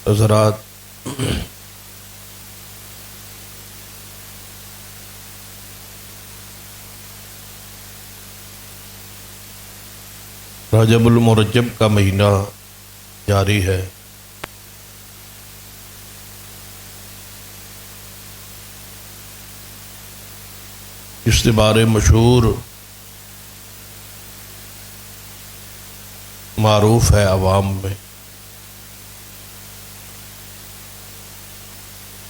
حضرات، رجب المرجب کا مہینہ جاری ہے۔ اس سے بارے مشہور معروف ہے عوام میں۔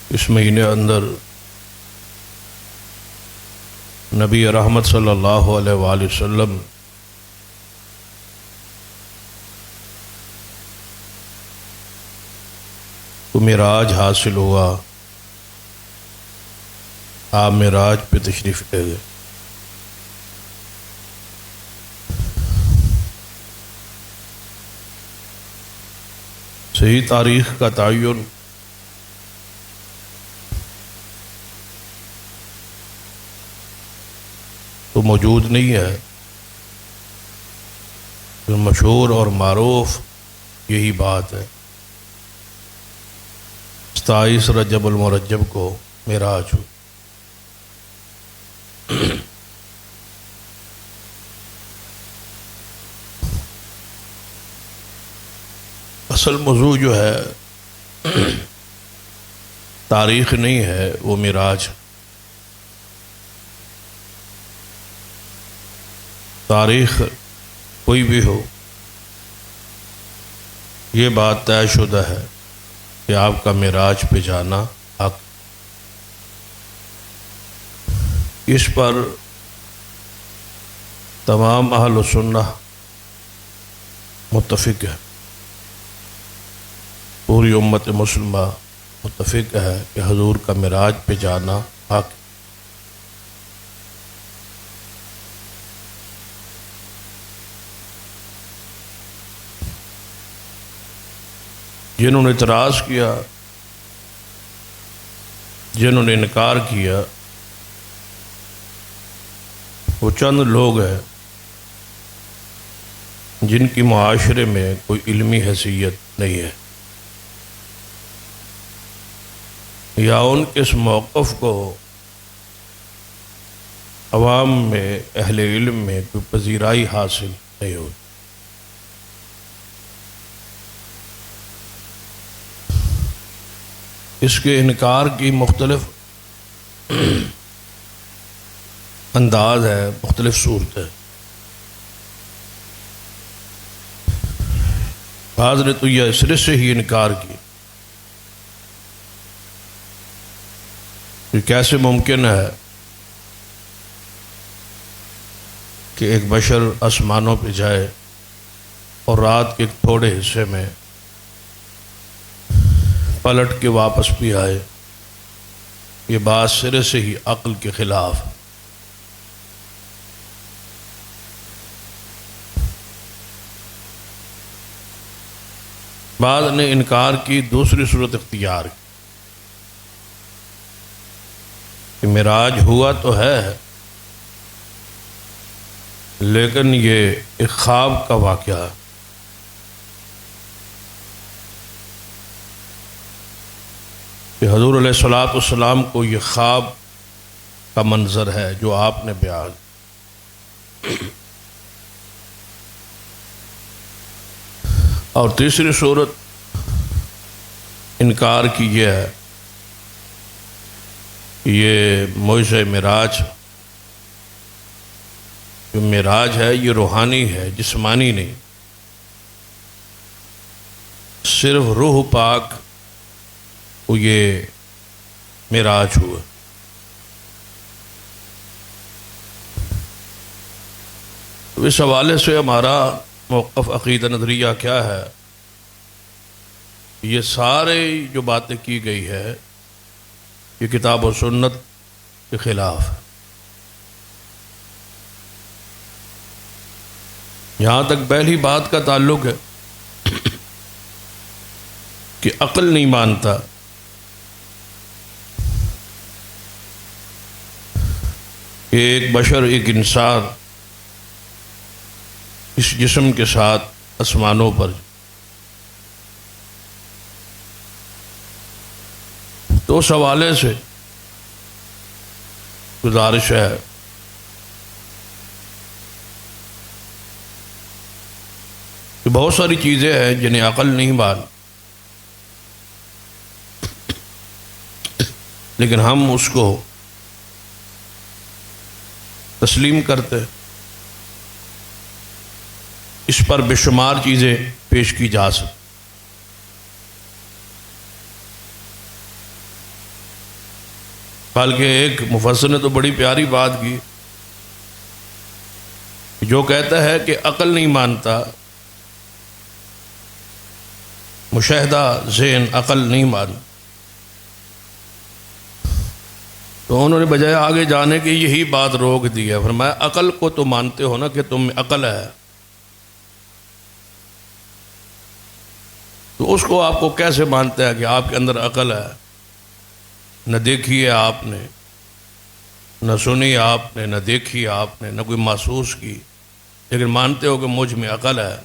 اس مہینے اندر نبی رحمت صلی اللہ علیہ وآلہ وسلم کو معراج حاصل ہوا۔ آپ معراج پہ تشریف لے گئے۔ صحیح تاریخ کا تعین تو موجود نہیں ہے، مشہور اور معروف یہی بات ہے۔ 27 رجب المرجب کو معراج ہوئی۔ اصل موضوع جو ہے تاریخ نہیں ہے، وہ معراج۔ تاریخ کوئی بھی ہو، یہ بات طے شدہ ہے کہ آپ کا معراج پہ جانا حق۔ اس پر تمام اہل سنہ متفق ہے، پوری امت مسلمہ متفق ہے کہ حضور کا معراج پہ جانا حق۔ جنہوں نے اعتراض کیا، جنہوں نے انکار کیا، وہ چند لوگ ہیں جن کی معاشرے میں کوئی علمی حیثیت نہیں ہے، یا ان کے اس موقف کو عوام میں، اہل علم میں کوئی پذیرائی حاصل نہیں ہوئی۔ اس کے انکار کی مختلف انداز ہے، مختلف صورت ہے۔ بعض نے تو یہ سرے سے ہی انکار کی کہ کیسے ممکن ہے کہ ایک بشر آسمانوں پہ جائے اور رات کے ایک تھوڑے حصے میں پلٹ کے واپس بھی آئے۔ یہ بات سرے سے ہی عقل کے خلاف۔ بعض نے انکار کی دوسری صورت اختیار کی کہ معراج ہوا تو ہے، لیکن یہ ایک خواب کا واقعہ ہے۔ کہ حضور علیہ الصلوۃ والسلام کو یہ خواب کا منظر ہے جو آپ نے بیان۔ اور تیسری صورت انکار کی یہ ہے کہ یہ معجزہ معراج، جو معراج ہے یہ روحانی ہے، جسمانی نہیں۔ صرف روح پاک کو یہ معراج ہوا۔ تو اس حوالے سے ہمارا موقف عقیدہ نظریہ کیا ہے؟ یہ سارے جو باتیں کی گئی ہے یہ کتاب و سنت کے خلاف ہے۔ یہاں تک پہلی بات کا تعلق ہے کہ عقل نہیں مانتا کہ ایک بشر، ایک انسان اس جسم کے ساتھ آسمانوں پر تو اس حوالے سے گزارش ہے کہ بہت ساری چیزیں ہیں جنہیں عقل نہیں مان، لیکن ہم اس کو تسلیم کرتے، اس پر بے شمار چیزیں پیش کی جا سکتی۔ بلکہ ایک مفسر نے تو بڑی پیاری بات کی، جو کہتا ہے کہ عقل نہیں مانتا، مشاہدہ ذہن عقل نہیں مانتا، تو انہوں نے بجائے آگے جانے کی یہی بات روک دی ہے۔ فرمایا عقل کو تو مانتے ہو نا کہ تم میں عقل ہے، تو اس کو آپ کو کیسے مانتے ہیں کہ آپ کے اندر عقل ہے؟ نہ دیکھی ہے آپ نے، نہ سنی آپ نے، نہ دیکھی آپ نے، نہ کوئی محسوس کی، لیکن مانتے ہو کہ مجھ میں عقل ہے۔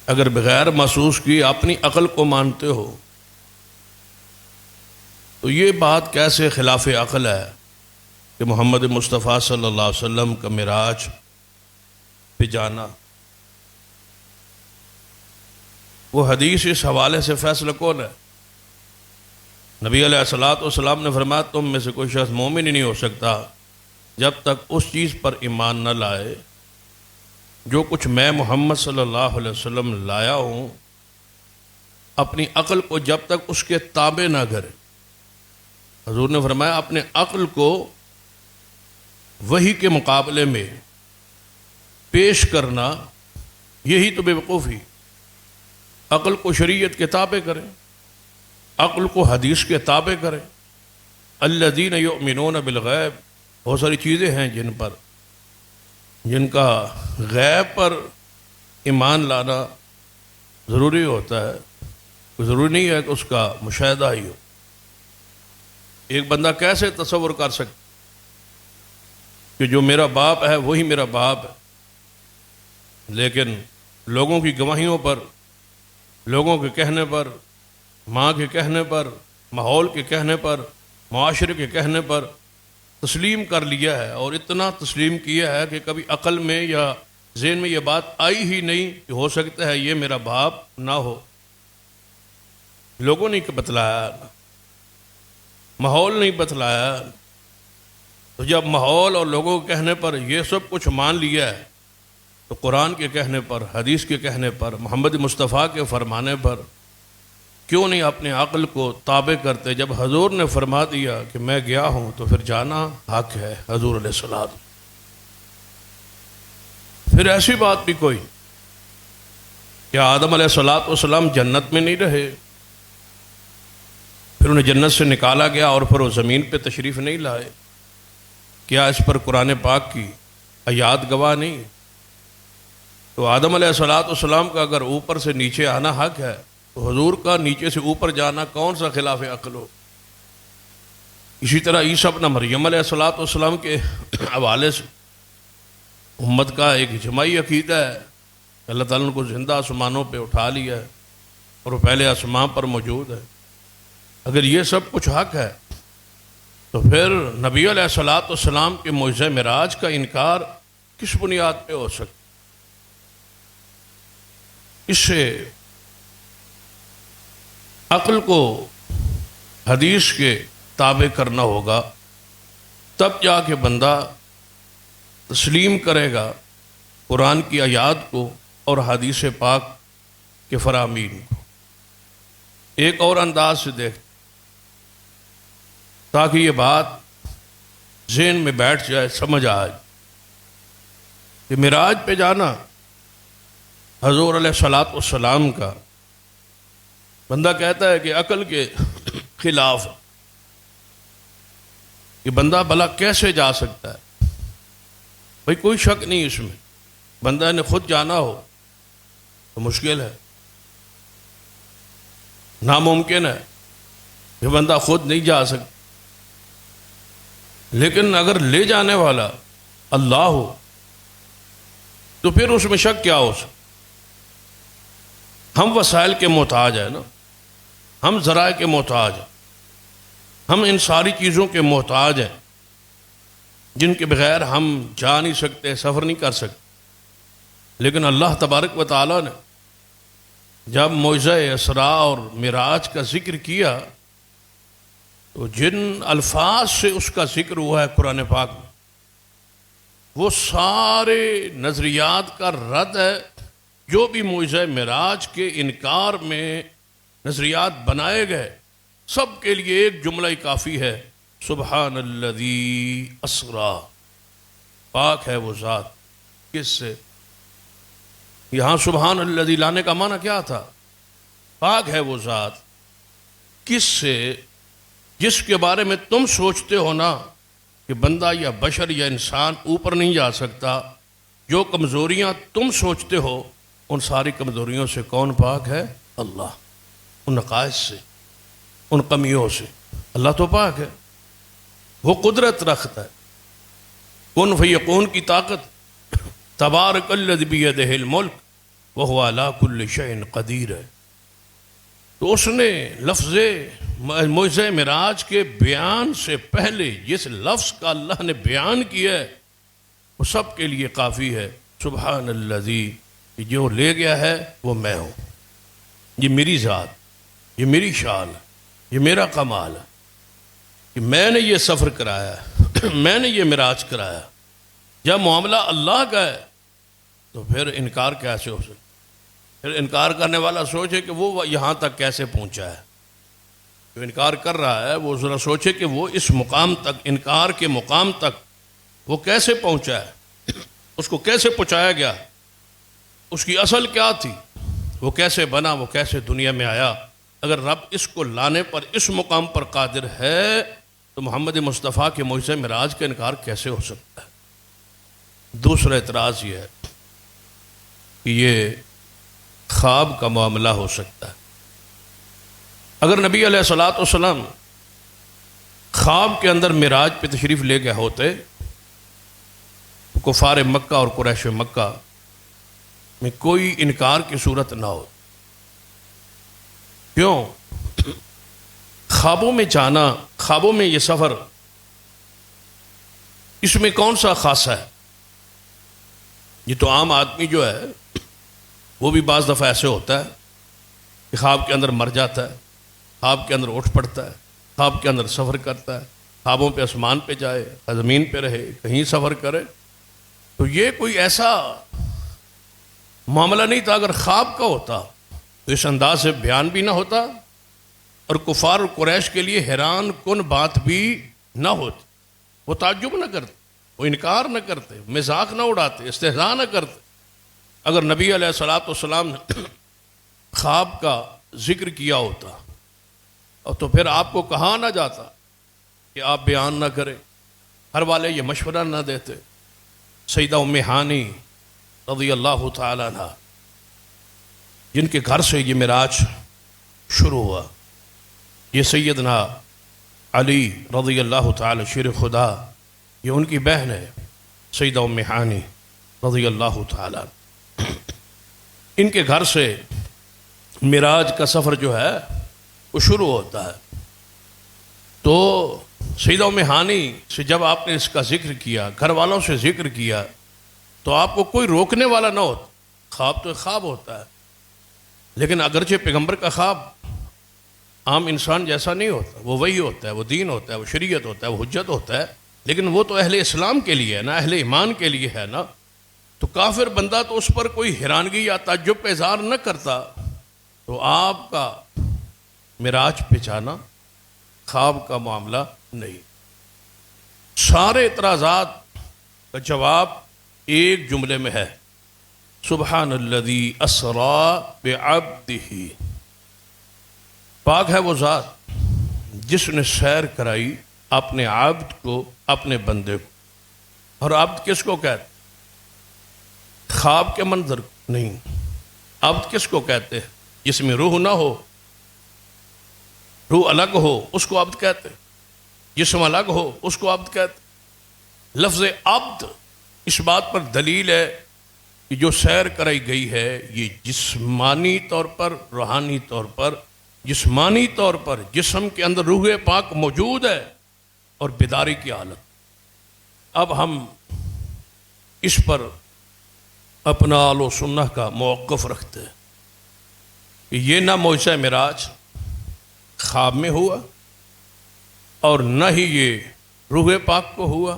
اگر بغیر محسوس کی اپنی عقل کو مانتے ہو تو یہ بات کیسے خلاف عقل ہے کہ محمد مصطفیٰ صلی اللہ علیہ وسلم کا معراج پہ جانا؟ وہ حدیث اس حوالے سے فیصلہ کون ہے؟ نبی علیہ الصلوۃ والسلام نے فرمایا تم میں سے کوئی شخص مومن ہی نہیں ہو سکتا جب تک اس چیز پر ایمان نہ لائے جو کچھ میں محمد صلی اللہ علیہ وسلم لایا ہوں، اپنی عقل کو جب تک اس کے تابع نہ کرے۔ حضور نے فرمایا اپنے عقل کو وحی کے مقابلے میں پیش کرنا یہی تو بے وقوفی۔ عقل کو شریعت کے تابع کریں، عقل کو حدیث کے تابع کریں۔ الذین یؤمنون بالغیب، بہت ساری چیزیں ہیں جن کا غیب پر ایمان لانا ضروری ہوتا ہے، ضروری نہیں ہے کہ اس کا مشاہدہ ہی ہو۔ ایک بندہ کیسے تصور کر سکتا کہ جو میرا باپ ہے وہی میرا باپ ہے، لیکن لوگوں کی گواہیوں پر، لوگوں کے کہنے پر، ماں کے کہنے پر، ماحول کے کہنے پر، معاشرے کے کہنے پر تسلیم کر لیا ہے، اور اتنا تسلیم کیا ہے کہ کبھی عقل میں یا ذہن میں یہ بات آئی ہی نہیں کہ ہو سکتا ہے یہ میرا باپ نہ ہو۔ لوگوں نے بتلایا، ماحول نہیں بتلایا، تو جب ماحول اور لوگوں کے کہنے پر یہ سب کچھ مان لیا ہے تو قرآن کے کہنے پر، حدیث کے کہنے پر، محمد مصطفیٰ کے فرمانے پر کیوں نہیں اپنے عقل کو تابع کرتے؟ جب حضور نے فرما دیا کہ میں گیا ہوں تو پھر جانا حق ہے حضور علیہ السلام۔ پھر ایسی بات بھی کوئی کیا آدم علیہ السلام جنت میں نہیں رہے؟ پھر انہیں جنت سے نکالا گیا اور پھر وہ زمین پہ تشریف نہیں لائے؟ کیا اس پر قرآن پاک کی آیات گواہ نہیں؟ تو آدم علیہ السلام کا اگر اوپر سے نیچے آنا حق ہے تو حضور کا نیچے سے اوپر جانا کون سا خلاف عقل ہو؟ اسی طرح عیسیٰ ابن مریم علیہ السلام کے حوالے سے امت کا ایک اجماعی عقیدہ ہے کہ اللہ تعالیٰ نے کو زندہ آسمانوں پہ اٹھا لیا ہے اور وہ پہلے آسمان پر موجود ہے۔ اگر یہ سب کچھ حق ہے تو پھر نبی علیہ السلام کے معجزہ معراج کا انکار کس بنیاد پہ ہو سکتا؟ اس سے عقل کو حدیث کے تابع کرنا ہوگا، تب جا کے بندہ تسلیم کرے گا قرآن کی آیات کو اور حدیث پاک کے فرامین کو۔ ایک اور انداز سے دیکھ تاکہ یہ بات ذہن میں بیٹھ جائے، سمجھ آئے کہ معراج پہ جانا حضور علیہ السلام کا، بندہ کہتا ہے کہ عقل کے خلاف، کہ بندہ بھلا کیسے جا سکتا ہے؟ بھائی کوئی شک نہیں اس میں، بندہ نے خود جانا ہو تو مشکل ہے، ناممکن ہے کہ بندہ خود نہیں جا سکتا، لیکن اگر لے جانے والا اللہ ہو تو پھر اس میں شک کیا ہو سکتا؟ ہم وسائل کے محتاج ہیں نا، ہم ذرائع کے محتاج ہیں، ہم ان ساری چیزوں کے محتاج ہیں جن کے بغیر ہم جا نہیں سکتے، سفر نہیں کر سکتے، لیکن اللہ تبارک و تعالیٰ نے جب معجزہ اسراء اور معراج کا ذکر کیا تو جن الفاظ سے اس کا ذکر ہوا ہے قرآن پاک میں، وہ سارے نظریات کا رد ہے جو بھی معجزہ معراج کے انکار میں نظریات بنائے گئے، سب کے لیے ایک جملہ ہی کافی ہے، سبحان الذی اسرا، پاک ہے وہ ذات، کس سے؟ یہاں سبحان الذی لانے کا معنی کیا تھا؟ پاک ہے وہ ذات، کس سے؟ جس کے بارے میں تم سوچتے ہو نا کہ بندہ یا بشر یا انسان اوپر نہیں جا سکتا، جو کمزوریاں تم سوچتے ہو ان ساری کمزوریوں سے کون پاک ہے؟ اللہ، ان نقائص سے، ان کمیوں سے اللہ تو پاک ہے، وہ قدرت رکھتا ہے، کن فیکون کی طاقت، تبارک الذی بیدہ الملک وہو علی کل شیء قدیر ہے۔ تو اس نے لفظ معجزہ معراج کے بیان سے پہلے جس لفظ کا اللہ نے بیان کیا ہے وہ سب کے لیے کافی ہے، سبحان الذی، جو لے گیا ہے وہ میں ہوں، یہ میری ذات، یہ میری شان ہے، یہ میرا کمال ہے کہ میں نے یہ سفر کرایا ہے، میں نے یہ معراج کرایا۔ جب معاملہ اللہ کا ہے تو پھر انکار کیسے ہو سکتا؟ پھر انکار کرنے والا سوچے کہ وہ یہاں تک کیسے پہنچا ہے، جو انکار کر رہا ہے وہ ذرا سوچے کہ وہ اس مقام تک، انکار کے مقام تک وہ کیسے پہنچا ہے، اس کو کیسے پہنچایا گیا، اس کی اصل کیا تھی، وہ کیسے بنا، وہ کیسے دنیا میں آیا۔ اگر رب اس کو لانے پر، اس مقام پر قادر ہے تو محمد مصطفیٰ کے معجزہ معراج کا انکار کیسے ہو سکتا ہے؟ دوسرا اعتراض یہ ہے کہ یہ خواب کا معاملہ ہو سکتا ہے۔ اگر نبی علیہ الصلوۃ والسلام خواب کے اندر معراج پہ تشریف لے گئے ہوتے تو کفار مکہ اور قریش مکہ میں کوئی انکار کی صورت نہ ہو۔ کیوں؟ خوابوں میں جانا، خوابوں میں یہ سفر، اس میں کون سا خاصہ ہے؟ یہ تو عام آدمی جو ہے وہ بھی بعض دفعہ ایسے ہوتا ہے کہ خواب کے اندر مر جاتا ہے، خواب کے اندر اٹھ پڑتا ہے، خواب کے اندر سفر کرتا ہے، خوابوں پہ آسمان پہ جائے، زمین پہ رہے، کہیں سفر کرے۔ تو یہ کوئی ایسا معاملہ نہیں تھا۔ اگر خواب کا ہوتا تو اس انداز سے بیان بھی نہ ہوتا اور کفار اور قریش کے لیے حیران کن بات بھی نہ ہوتی، وہ تعجب نہ کرتے، وہ انکار نہ کرتے، مذاق نہ اڑاتے، استہزاء نہ کرتے۔ اگر نبی علیہ الصلوۃ والسلام نے خواب کا ذکر کیا ہوتا اور تو پھر آپ کو کہا نہ جاتا کہ آپ بیان نہ کریں، ہر والے یہ مشورہ نہ دیتے۔ سیدہ ام ہانی رضی اللہ تعالیٰ عنہ، جن کے گھر سے یہ معراج شروع ہوا، یہ سیدنا علی رضی اللہ تعالیٰ شیر خدا، یہ ان کی بہن ہے سیدہ ام ہانی رضی اللہ تعالیٰ۔ ان کے گھر سے معراج کا سفر جو ہے وہ شروع ہوتا ہے۔ تو سیدہ ام ہانی سے جب آپ نے اس کا ذکر کیا، گھر والوں سے ذکر کیا، تو آپ کو کوئی روکنے والا نہ ہوتا۔ خواب تو ایک خواب ہوتا ہے، لیکن اگرچہ پیغمبر کا خواب عام انسان جیسا نہیں ہوتا، وہ وحی ہوتا ہے، وہ دین ہوتا ہے، وہ شریعت ہوتا ہے، وہ حجت ہوتا ہے، لیکن وہ تو اہل اسلام کے لیے ہے نا، اہل ایمان کے لیے ہے نا۔ تو کافر بندہ تو اس پر کوئی حیرانگی یا تعجب کا اظہار نہ کرتا۔ تو آپ کا معراج پہ جانا خواب کا معاملہ نہیں۔ سارے اعتراضات کا جواب ایک جملے میں ہے، سبحان الذی اسریٰ بعبدہ، پاک ہے وہ ذات جس نے سیر کرائی اپنے عبد کو، اپنے بندے کو۔ اور عبد کس کو کہتے؟ خواب کے منظر نہیں، عبد کس کو کہتے ہیں؟ جس میں روح نہ ہو، روح الگ ہو، اس کو عبد کہتے، جسم الگ ہو اس کو عبد کہتے۔ لفظ عبد اس بات پر دلیل ہے کہ جو سیر کرائی گئی ہے یہ جسمانی طور پر، روحانی طور پر جسمانی طور پر جسم کے اندر روح پاک موجود ہے اور بیداری کی حالت. اب ہم اس پر اپنا آل و سنہ کا موقف رکھتے ہیں کہ یہ نہ معجزہ معراج خواب میں ہوا اور نہ ہی یہ روح پاک کو ہوا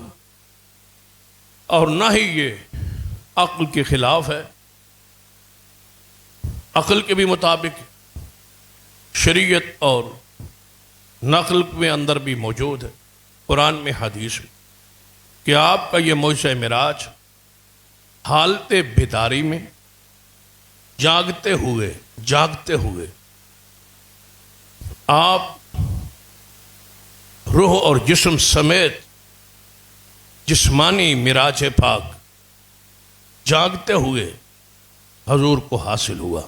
اور نہ ہی یہ عقل کے خلاف ہے. عقل کے بھی مطابق شریعت اور نقل میں اندر بھی موجود ہے، قرآن میں حدیث میں، کہ آپ کا یہ معجزہ معراج حالت بیداری میں جاگتے ہوئے آپ روح اور جسم سمیت جسمانی معراج پاک جاگتے ہوئے حضور کو حاصل ہوا.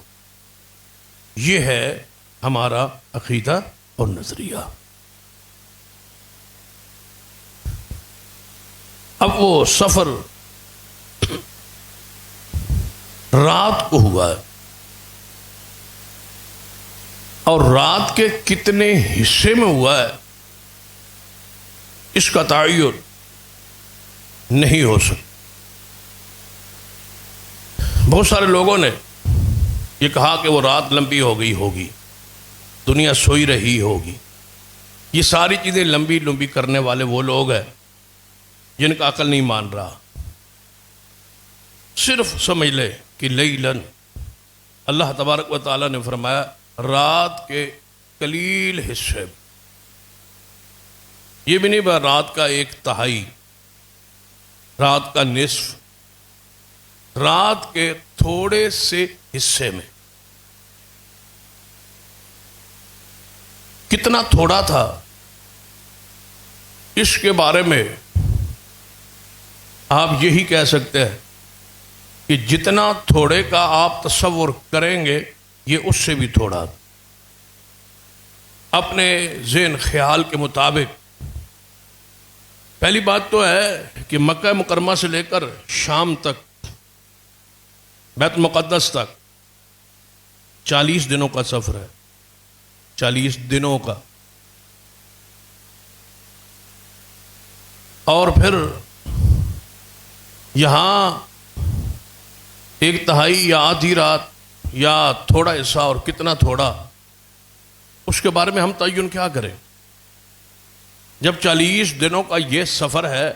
یہ ہے ہمارا عقیدہ اور نظریہ. اب وہ سفر رات کو ہوا ہے اور رات کے کتنے حصے میں ہوا ہے اس کا تعین نہیں ہو سکتا. بہت سارے لوگوں نے یہ کہا کہ وہ رات لمبی ہو گئی ہوگی، دنیا سوئی رہی ہوگی. یہ ساری چیزیں لمبی کرنے والے وہ لوگ ہیں جن کا عقل نہیں مان رہا. صرف سمجھ لے کہ لیلن، اللہ تبارک و تعالیٰ نے فرمایا رات کے قلیل حصے، یہ بھی نہیں بات رات کا 1/3، رات کا نصف، رات کے تھوڑے سے حصے میں. کتنا تھوڑا تھا اس کے بارے میں آپ یہی کہہ سکتے ہیں کہ جتنا تھوڑے کا آپ تصور کریں گے یہ اس سے بھی تھوڑا. اپنے ذہن خیال کے مطابق پہلی بات تو ہے کہ مکہ مکرمہ سے لے کر شام تک، بیت المقدس تک 40 دنوں کا سفر ہے، 40 دنوں کا. اور پھر یہاں 1/3 یا آدھی رات یا تھوڑا حصہ، اور کتنا تھوڑا اس کے بارے میں ہم تعین کیا کریں جب 40 دنوں کا یہ سفر ہے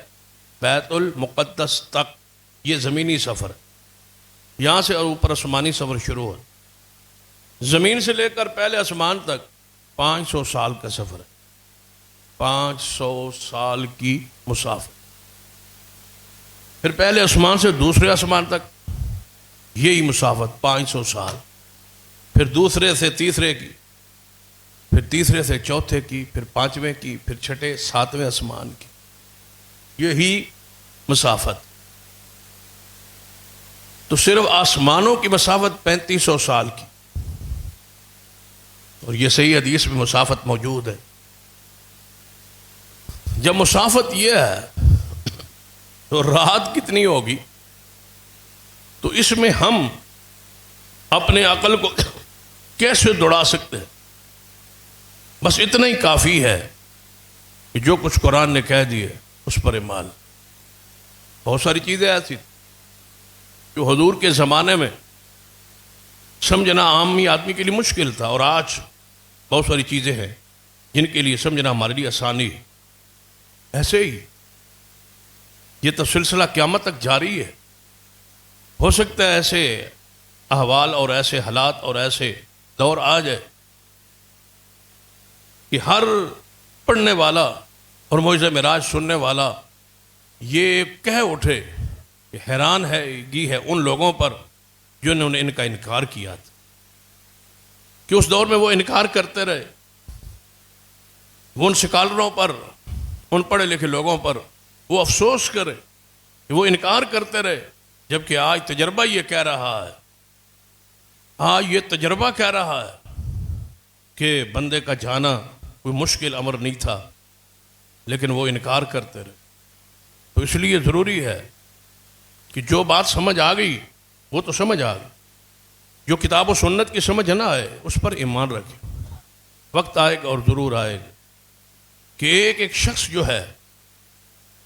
بیت المقدس تک. یہ زمینی سفر ہے، یہاں سے اوپر آسمانی سفر شروع ہے. زمین سے لے کر پہلے آسمان تک 500 سال کا سفر ہے، 500 سال کی مسافت. پھر پہلے آسمان سے دوسرے آسمان تک یہی مسافت 500 سال، پھر دوسرے سے تیسرے کی، پھر تیسرے سے چوتھے کی، پھر 5ویں کی، پھر 6، 7ویں آسمان کی، یہی مسافت. تو صرف آسمانوں کی مسافت 3500 سال کی، اور یہ صحیح حدیث میں مسافت موجود ہے. جب مسافت یہ ہے تو رات کتنی ہوگی؟ تو اس میں ہم اپنے عقل کو کیسے دوڑا سکتے ہیں؟ بس اتنا ہی کافی ہے کہ جو کچھ قرآن نے کہہ دیے اس پر ایمان. بہت ساری چیزیں ایسی جو حضور کے زمانے میں سمجھنا عامی آدمی کے لیے مشکل تھا، اور آج بہت ساری چیزیں ہیں جن کے لیے سمجھنا ہمارے لیے آسانی ہے. ایسے ہی یہ تو سلسلہ قیامت تک جاری ہے. ہو سکتا ہے ایسے احوال اور ایسے حالات اور ایسے دور آ جائے کہ ہر پڑھنے والا اور معجزہ معراج سننے والا یہ کہہ اٹھے کہ حیران ہے ان لوگوں پر جنہوں نے ان کا انکار کیا تھا، کہ اس دور میں وہ انکار کرتے رہے. وہ ان سکالروں پر، ان پڑھے لکھے لوگوں پر وہ افسوس کرے کہ وہ انکار کرتے رہے، جبکہ آج تجربہ یہ کہہ رہا ہے، آج یہ تجربہ کہہ رہا ہے کہ بندے کا جانا کوئی مشکل امر نہیں تھا، لیکن وہ انکار کرتے رہے. تو اس لیے ضروری ہے کہ جو بات سمجھ آ گئی وہ تو سمجھ آ گئی، جو کتاب و سنت کی سمجھ نہ آئے اس پر ایمان رکھیں. وقت آئے گا اور ضرور آئے گا کہ ایک ایک شخص جو ہے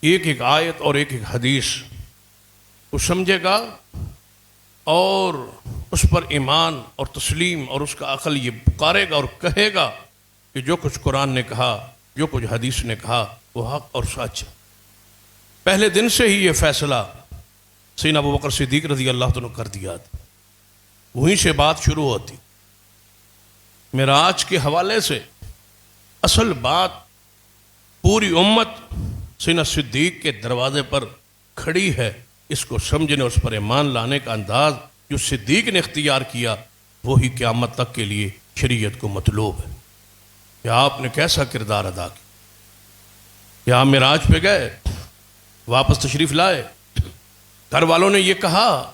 ایک ایک آیت اور ایک ایک حدیث کو سمجھے گا اور اس پر ایمان اور تسلیم اور اس کا عقل یہ پکارے گا اور کہے گا کہ جو کچھ قرآن نے کہا، جو کچھ حدیث نے کہا وہ حق اور سچ ہے۔ پہلے دن سے ہی یہ فیصلہ سیدنا ابو بکر صدیق رضی اللہ عنہ کر دیا تھا، وہیں سے بات شروع ہوتی۔ معراج کے حوالے سے اصل بات پوری امت سیدنا صدیق کے دروازے پر کھڑی ہے، اس کو سمجھنے، اس پر ایمان لانے کا انداز جو صدیق نے اختیار کیا وہی قیامت تک کے لیے شریعت کو مطلوب ہے۔ کہ آپ نے کیسا کردار ادا کیا، کہ آپ معراج پہ گئے، واپس تشریف لائے، گھر والوں نے یہ کہا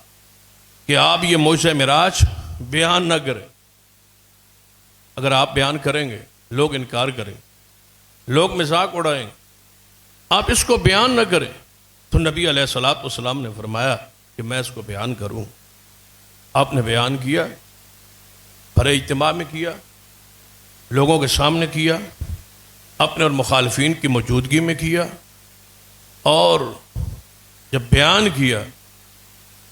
کہ آپ یہ معجزہ معراج بیان نہ کریں، اگر آپ بیان کریں گے لوگ انکار کریں گے، لوگ مذاق اڑائیں گے، آپ اس کو بیان نہ کریں۔ تو نبی علیہ الصلوۃ والسلام نے فرمایا کہ میں اس کو بیان کروں۔ آپ نے بیان کیا، بڑے اجتماع میں کیا، لوگوں کے سامنے کیا، اپنے اور مخالفین کی موجودگی میں کیا، اور جب بیان کیا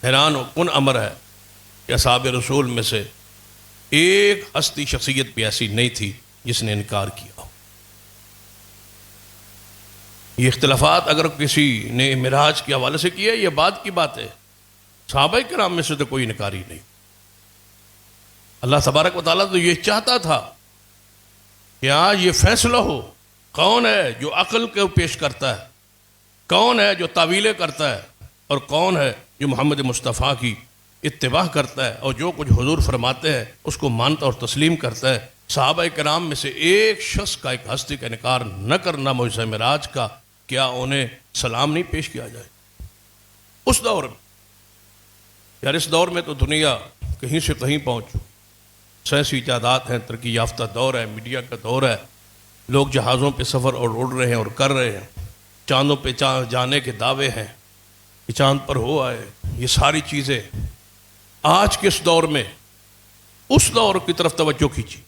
حیران کن امر ہے کہ اصحاب رسول میں سے ایک ہستی شخصیت بھی ایسی نہیں تھی جس نے انکار کیا ہو۔ یہ اختلافات اگر کسی نے معراج کے حوالے سے کیا یہ بات کی بات ہے، صحابہ کرام میں سے تو کوئی انکاری نہیں۔ اللہ تبارک و تعالیٰ تو یہ چاہتا تھا کہ آج یہ فیصلہ ہو، کون ہے جو عقل کو پیش کرتا ہے، کون ہے جو تعویلیں کرتا ہے، اور کون ہے جو محمد مصطفیٰ کی اتباع کرتا ہے اور جو کچھ حضور فرماتے ہیں اس کو مانتا اور تسلیم کرتا ہے۔ صحابہ کرام میں سے ایک شخص کا، ایک ہستی کا انکار نہ کرنا معجزہ معراج کا، کیا انہیں سلام نہیں پیش کیا جائے؟ اس دور میں یار، اس دور میں تو دنیا کہیں سے کہیں پہنچو، سائنسی ایجادات ہیں، ترقی یافتہ دور ہے، میڈیا کا دور ہے، لوگ جہازوں پہ سفر اور اڑ رہے ہیں اور کر رہے ہیں، چاندوں پہ جانے کے دعوے ہیں کہ چاند پر ہو آئے، یہ ساری چیزیں آج کے اس دور میں اس دور کی طرف توجہ کیجیے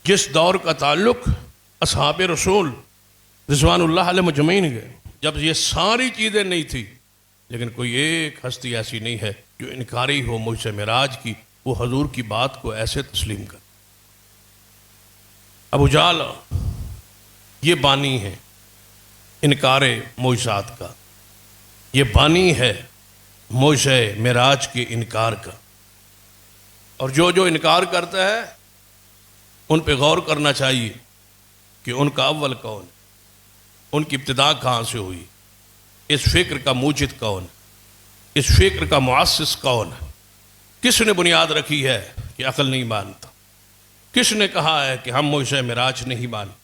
جس دور کا تعلق اصحاب رسول رضوان اللہ علیہ مجمعین کے، جب یہ ساری چیزیں نہیں تھی، لیکن کوئی ایک ہستی ایسی نہیں ہے جو انکاری ہو معجزہ معراج کی، وہ حضور کی بات کو ایسے تسلیم کر۔ ابو جہل یہ بانی ہے انکار معجزات کا، یہ بانی ہے معجزہ معراج کے انکار کا، اور جو انکار کرتا ہے ان پہ غور کرنا چاہیے کہ ان کا اول کون ہے، ان کی ابتدا کہاں سے ہوئی، اس فکر کا موجد کون ہے، اس فکر کا مؤسس کون ہے، کس نے بنیاد رکھی ہے کہ عقل نہیں مانتا، کس نے کہا ہے کہ ہم معجزہ معراج نہیں مانتے،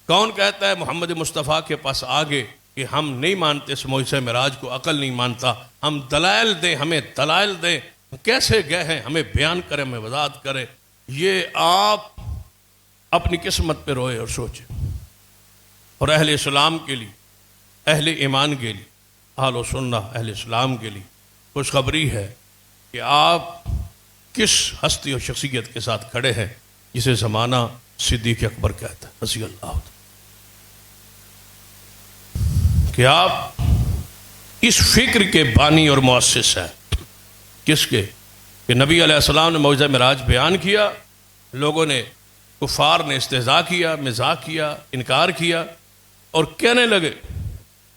کون کہتا ہے محمد مصطفیٰ کے پاس آگے کہ ہم نہیں مانتے اس معجزہ معراج کو، عقل نہیں مانتا، ہم دلائل دیں، ہمیں دلائل دیں، کیسے گئے ہیں ہمیں بیان کریں، ہمیں وضاحت کریں۔ یہ آپ اپنی قسمت پہ روئے اور سوچیں، اور اہل اسلام کے لیے، اہل ایمان کے لیے، اہل و سنہ اہل اسلام کے لیے خوشخبری ہے کہ آپ کس ہستی اور شخصیت کے ساتھ کھڑے ہیں جسے زمانہ صدیق اکبر کہتا ہے رضی اللہ عنہ، کہ آپ اس فکر کے بانی اور مؤسس ہیں۔ کس کے؟ کہ نبی علیہ السلام نے معجزہ معراج بیان کیا، لوگوں نے، کفار نے استہزاء کیا، مذاق کیا، انکار کیا، اور کہنے لگے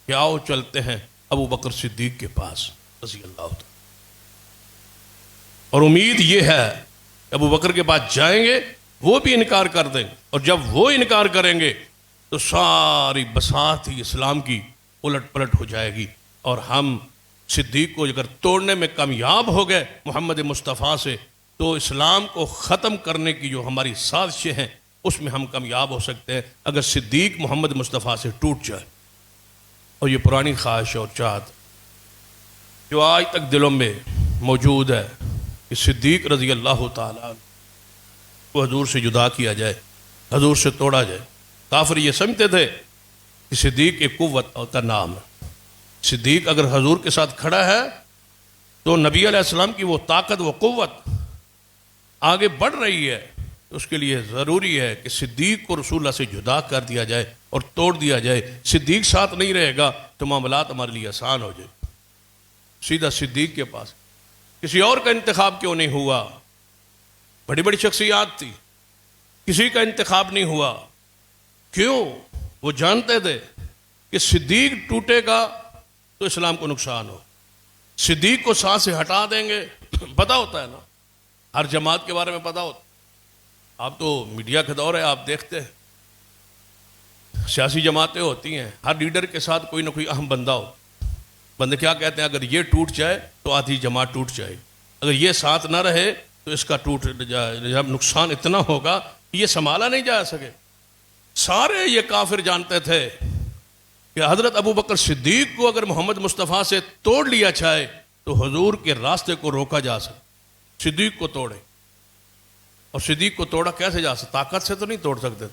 کہ آؤ چلتے ہیں ابو بکر صدیق کے پاس رضی اللہ عنہ، اور امید یہ ہے کہ ابو بکر کے پاس جائیں گے وہ بھی انکار کر دیں، اور جب وہ انکار کریں گے تو ساری بساط ہی اسلام کی الٹ پلٹ ہو جائے گی، اور ہم صدیق کو اگر توڑنے میں کامیاب ہو گئے محمد مصطفیٰ سے، تو اسلام کو ختم کرنے کی جو ہماری سازشیں ہیں اس میں ہم کامیاب ہو سکتے ہیں اگر صدیق محمد مصطفیٰ سے ٹوٹ جائے۔ اور یہ پرانی خواہش اور چاہت جو آج تک دلوں میں موجود ہے کہ صدیق رضی اللہ تعالیٰ کو حضور سے جدا کیا جائے، حضور سے توڑا جائے۔ کافر یہ سمجھتے تھے کہ صدیق ایک قوت کا نام ہے، صدیق اگر حضور کے ساتھ کھڑا ہے تو نبی علیہ السلام کی وہ طاقت، وہ قوت آگے بڑھ رہی ہے، تو اس کے لیے ضروری ہے کہ صدیق کو رسول اللہ سے جدا کر دیا جائے اور توڑ دیا جائے. صدیق ساتھ نہیں رہے گا تو معاملات ہمارے لیے آسان ہو جائے. سیدھا صدیق کے پاس. کسی اور کا انتخاب کیوں نہیں ہوا؟ بڑی بڑی شخصیات تھی, کسی کا انتخاب نہیں ہوا. کیوں؟ وہ جانتے تھے کہ صدیق ٹوٹے گا تو اسلام کو نقصان ہو. صدیق کو ساتھ سے ہٹا دیں گے. پتا ہوتا ہے نا, ہر جماعت کے بارے میں پتا ہوتا. آپ تو میڈیا کا دور ہے, آپ دیکھتے ہیں سیاسی جماعتیں ہوتی ہیں, ہر لیڈر کے ساتھ کوئی نہ کوئی اہم بندہ ہو. بندے کیا کہتے ہیں, اگر یہ ٹوٹ جائے تو آدھی جماعت ٹوٹ جائے, اگر یہ ساتھ نہ رہے تو اس کا ٹوٹ جب نقصان اتنا ہوگا یہ سنبھالا نہیں جا سکے. سارے یہ کافر جانتے تھے کہ حضرت ابو بکر صدیق کو اگر محمد مصطفیٰ سے توڑ لیا جائے تو حضور کے راستے کو روکا جا سکے. صدیق کو توڑے, اور صدیق کو توڑا کیسے جا سکتا؟ طاقت سے تو نہیں توڑ سکتے.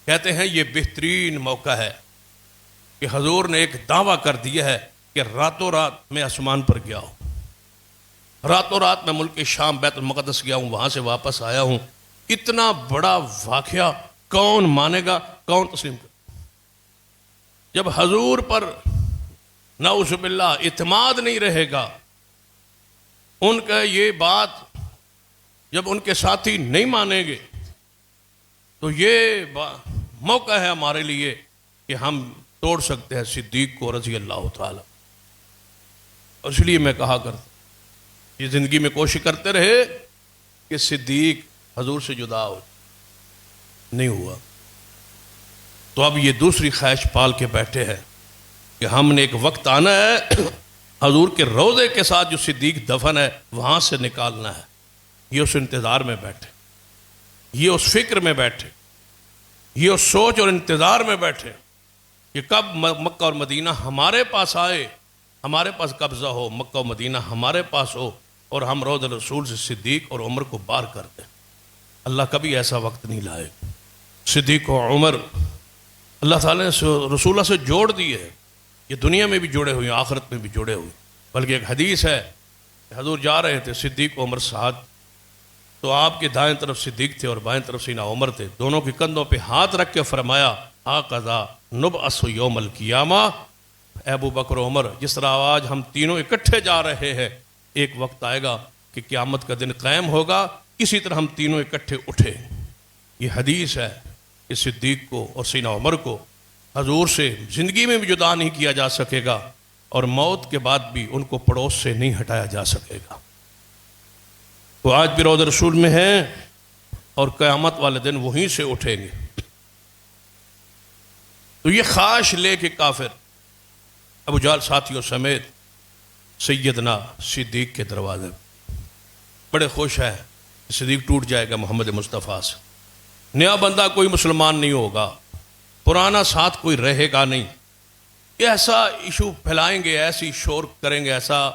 کہتے ہیں یہ بہترین موقع ہے کہ حضور نے ایک دعویٰ کر دیا ہے کہ راتوں رات میں آسمان پر گیا ہوں, راتوں رات میں ملک شام بیت المقدس گیا ہوں, وہاں سے واپس آیا ہوں. اتنا بڑا واقعہ کون مانے گا, کون تسلیم کرے؟ جب حضور پر نعوذ باللہ اعتماد نہیں رہے گا, ان کا یہ بات جب ان کے ساتھی نہیں مانیں گے تو یہ موقع ہے ہمارے لیے کہ ہم توڑ سکتے ہیں صدیق کو رضی اللہ تعالی. اور اس لیے میں کہا کرتا یہ زندگی میں کوشش کرتے رہے کہ صدیق حضور سے جدا ہو. نہیں ہوا تو اب یہ دوسری خواہش پال کے بیٹھے ہیں کہ ہم نے ایک وقت آنا ہے حضور کے روضے کے ساتھ جو صدیق دفن ہے وہاں سے نکالنا ہے. یہ اس انتظار میں بیٹھے, یہ اس فکر میں بیٹھے, یہ اس سوچ اور انتظار میں بیٹھے کہ کب مکہ اور مدینہ ہمارے پاس آئے, ہمارے پاس قبضہ ہو, مکہ و مدینہ ہمارے پاس ہو اور ہم روضہ رسول سے صدیق اور عمر کو بار کر دیں. اللہ کبھی ایسا وقت نہیں لائے. صدیق و عمر اللہ تعالیٰ نے رسول اللہ سے جوڑ دیے, یہ دنیا میں بھی جڑے ہوئے, آخرت میں بھی جڑے ہوئے. بلکہ ایک حدیث ہے کہ حضور جا رہے تھے, صدیق و عمر ساتھ, تو آپ کے دائیں طرف صدیق تھے اور بائیں طرف سیدنا عمر تھے. دونوں کے کندھوں پہ ہاتھ رکھ کے فرمایا آقذا نبعث یوم القیامہ, اے ابو بکر و عمر جس طرح آج ہم تینوں اکٹھے جا رہے ہیں, ایک وقت آئے گا کہ قیامت کا دن قائم ہوگا, اسی طرح ہم تینوں اکٹھے اٹھے. یہ حدیث ہے کہ صدیق کو اور سیدنا عمر کو حضور سے زندگی میں بھی جدا نہیں کیا جا سکے گا, اور موت کے بعد بھی ان کو پڑوس سے نہیں ہٹایا جا سکے گا. وہ آج بھی روضہ رسول میں ہیں اور قیامت والے دن وہیں سے اٹھیں گے. تو یہ خواہش لے کے کافر ابو جہل ساتھیوں سمیت سیدنا صدیق کے دروازے بڑے خوش ہیں. صدیق ٹوٹ جائے گا محمد مصطفیٰ سے, نیا بندہ کوئی مسلمان نہیں ہوگا, پرانا ساتھ کوئی رہے گا نہیں. ایسا ایشو پھیلائیں گے, ایسی شور کریں گے, ایسا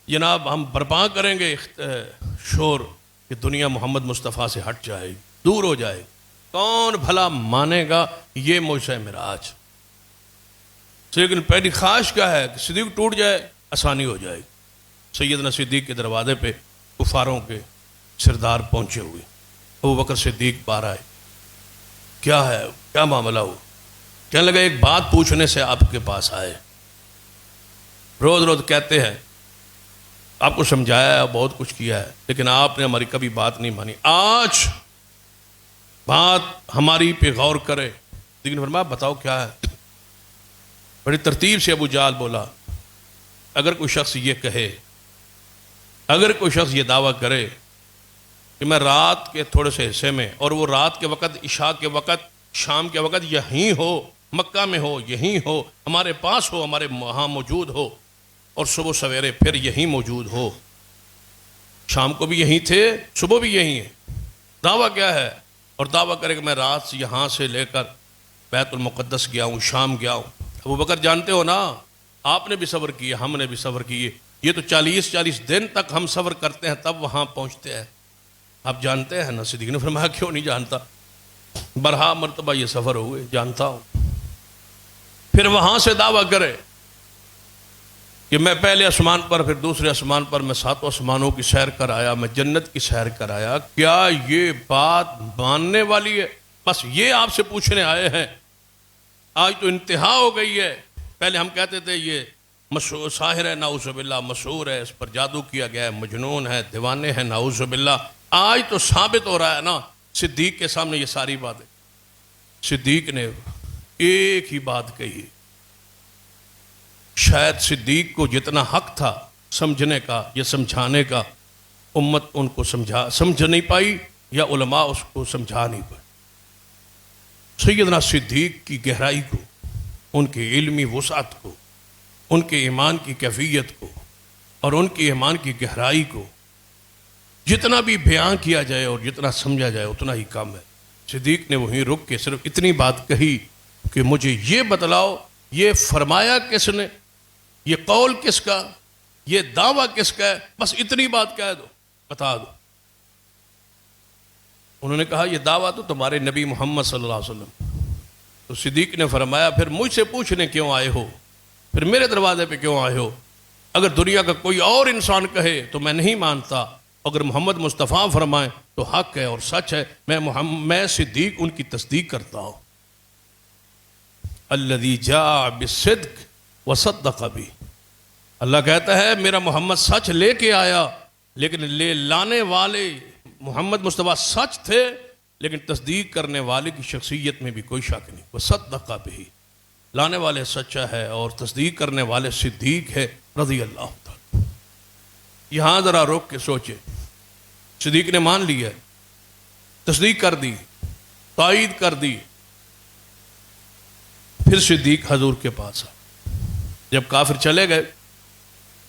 جناب ہم برپا کریں گے شور کہ دنیا محمد مصطفیٰ سے ہٹ جائے, دور ہو جائے. کون بھلا مانے گا یہ موجزہ معراج. لیکن پہلی خواہش کیا ہے کہ صدیق ٹوٹ جائے, آسانی ہو جائے. سیدنا صدیق کے دروازے پہ کفاروں کے سردار پہنچے ہوئے. ابو بکر صدیق بار آئے, کیا ہے, کیا معاملہ ہو؟ کہنے لگا ایک بات پوچھنے سے آپ کے پاس آئے. روز روز کہتے ہیں آپ کو سمجھایا ہے, بہت کچھ کیا ہے, لیکن آپ نے ہماری کبھی بات نہیں مانی. آج بات ہماری پہ غور کرے. لیکن فرمایا بتاؤ کیا ہے؟ بڑی ترتیب سے ابو جہل بولا, اگر کوئی شخص یہ کہے, اگر کوئی شخص یہ دعویٰ کرے کہ میں رات کے تھوڑے سے حصے میں, اور وہ رات کے وقت, عشاء کے وقت, شام کے وقت یہیں ہو, مکہ میں ہو, یہیں ہو, ہمارے پاس ہو, ہمارے وہاں موجود ہو, اور صبح سویرے پھر یہیں موجود ہو, شام کو بھی یہیں تھے, صبح بھی یہیں ہے, دعویٰ کیا ہے؟ اور دعویٰ کرے کہ میں رات سے یہاں سے لے کر بیت المقدس گیا ہوں, شام گیا ہوں. ابو بکر جانتے ہو نا, آپ نے بھی صبر کیے, ہم نے بھی صبر کیے, یہ تو 40 دن تک ہم صبر کرتے ہیں تب وہاں پہنچتے ہیں. آپ جانتے ہیں نا؟ صدیق نے فرمایا کیوں نہیں جانتا, برہا مرتبہ یہ سفر ہوئے, جانتا ہوں. پھر وہاں سے دعویٰ کرے کہ میں پہلے آسمان پر پھر دوسرے آسمان پر میں ساتوں آسمانوں کی سیر کر آیا، میں جنت کی سیر کر آیا، کیا یہ بات ماننے والی ہے؟ بس یہ آپ سے پوچھنے آئے ہیں۔ آج تو انتہا ہو گئی ہے۔ پہلے ہم کہتے تھے یہ مشہور ساحر ہے، نعوذ باللہ، مشہور ہے، اس پر جادو کیا گیا ہے، مجنون ہے، دیوانے ہیں، نعوذ باللہ۔ آج تو ثابت ہو رہا ہے نا، صدیق کے سامنے یہ ساری باتیں، صدیق نے ایک ہی بات کہی۔ شاید صدیق کو جتنا حق تھا سمجھنے کا یا سمجھانے کا، امت ان کو سمجھ نہیں پائی، یا علماء اس کو سمجھا نہیں پائے۔ سیدنا صدیق کی گہرائی کو، ان کے علمی وسعت کو، ان کے ایمان کی کیفیت کو اور ان کی ایمان کی گہرائی کو جتنا بھی بیان کیا جائے اور جتنا سمجھا جائے اتنا ہی کم ہے۔ صدیق نے وہیں رک کے صرف اتنی بات کہی کہ مجھے یہ بتلاؤ، یہ فرمایا کس نے، یہ قول کس کا، یہ دعویٰ کس کا ہے، بس اتنی بات کہہ دو، بتا دو۔ انہوں نے کہا یہ دعویٰ تو تمہارے نبی محمد صلی اللہ علیہ وسلم۔ تو صدیق نے فرمایا پھر مجھ سے پوچھنے کیوں آئے ہو، پھر میرے دروازے پہ کیوں آئے ہو؟ اگر دنیا کا کوئی اور انسان کہے تو میں نہیں مانتا، اگر محمد مصطفیٰ فرمائیں تو حق ہے اور سچ ہے، میں صدیق ان کی تصدیق کرتا ہوں۔ الذی جاء بالصدق وصدق بھی، اللہ کہتا ہے میرا محمد سچ لے کے آیا، لیکن لے لانے والے محمد مصطفیٰ سچ تھے، لیکن تصدیق کرنے والے کی شخصیت میں بھی کوئی شک نہیں۔ وصدق بھی، لانے والے سچا ہے اور تصدیق کرنے والے صدیق ہے رضی اللہ تعالی۔ یہاں ذرا روک کے سوچے، صدیق نے مان لیا، تصدیق کر دی، تائید کر دی، پھر صدیق حضور کے پاس آئے۔ جب کافر چلے گئے،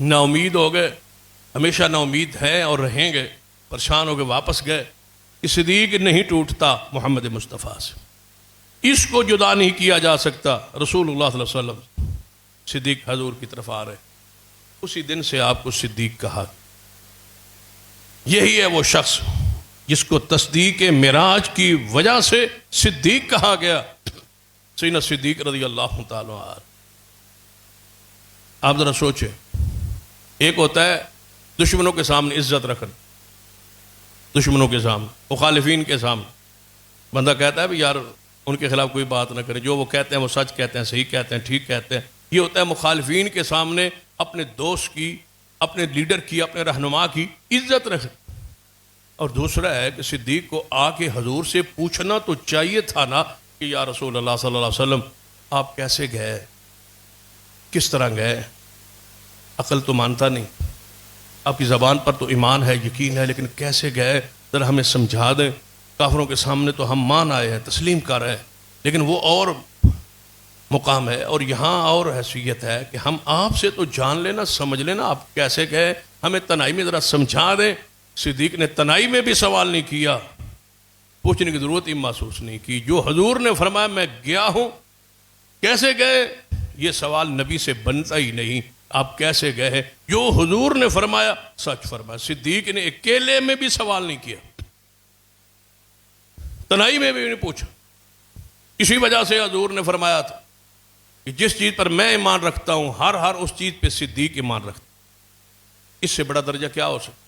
نا امید ہو گئے، ہمیشہ نا امید ہیں اور رہیں گے، پریشان ہو کے واپس گئے کہ صدیق نہیں ٹوٹتا محمد مصطفیٰ سے، اس کو جدا نہیں کیا جا سکتا۔ رسول اللہ صلی اللہ علیہ وسلم صدیق حضور کی طرف آ رہے، اسی دن سے آپ کو صدیق کہا۔ یہی ہے وہ شخص جس کو تصدیق معراج کی وجہ سے صدیق کہا گیا، سیدنا صدیق رضی اللہ تعالیٰ عنہ۔ آپ ذرا سوچیں، ایک ہوتا ہے دشمنوں کے سامنے عزت رکھنا، دشمنوں کے سامنے، مخالفین کے سامنے بندہ کہتا ہے بھی یار ان کے خلاف کوئی بات نہ کرے، جو وہ کہتے ہیں وہ سچ کہتے ہیں، صحیح کہتے ہیں، ٹھیک کہتے ہیں۔ یہ ہوتا ہے مخالفین کے سامنے اپنے دوست کی، اپنے لیڈر کی، اپنے رہنما کی عزت رکھے۔ اور دوسرا ہے کہ صدیق کو آ کے حضور سے پوچھنا تو چاہیے تھا نا کہ یا رسول اللہ صلی اللہ علیہ وسلم آپ کیسے گئے، کس طرح گئے؟ عقل تو مانتا نہیں، آپ کی زبان پر تو ایمان ہے، یقین ہے، لیکن کیسے گئے ذرا ہمیں سمجھا دیں۔ کافروں کے سامنے تو ہم مان آئے ہیں، تسلیم کر رہے ہیں، لیکن وہ اور مقام ہے اور یہاں اور حیثیت ہے کہ ہم آپ سے تو جان لینا، سمجھ لینا آپ کیسے گئے، ہمیں تنہائی میں ذرا سمجھا دیں۔ صدیق نے تنہائی میں بھی سوال نہیں کیا، پوچھنے کی ضرورت ہی محسوس نہیں کی۔ جو حضور نے فرمایا میں گیا ہوں، کیسے گئے، یہ سوال نبی سے بنتا ہی نہیں، آپ کیسے گئے ہیں، جو حضور نے فرمایا سچ فرمایا۔ صدیق نے اکیلے میں بھی سوال نہیں کیا، تنہائی میں بھی نہیں پوچھا۔ اسی وجہ سے حضور نے فرمایا تھا کہ جس چیز پر میں ایمان رکھتا ہوں ہر اس چیز پہ صدیق ایمان رکھتا ہوں۔ اس سے بڑا درجہ کیا ہو سکتا؟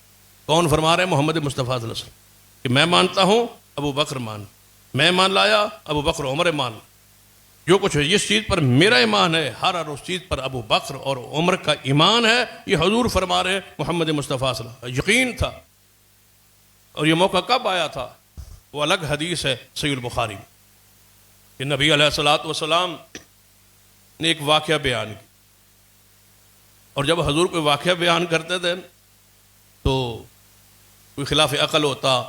کون فرما رہے ہیں؟ محمد مصطفیٰ صلی اللہ علیہ وسلم کہ میں مانتا ہوں، ابو بکر مان، میں ایمان لایا، ابو بکر عمر مان، جو کچھ ہے جس چیز پر میرا ایمان ہے ہر اس چیز پر ابو بکر اور عمر کا ایمان ہے۔ یہ حضور فرما رہے ہیں محمد مصطفیٰ صلی اللہ علیہ وسلم۔ یقین تھا، اور یہ موقع کب آیا تھا؟ وہ الگ حدیث ہے صحیح البخاری میں کہ نبی علیہ الصلوۃ والسلام نے ایک واقعہ بیان کیا، اور جب حضور کوئی واقعہ بیان کرتے تھے تو کوئی خلاف عقل ہوتا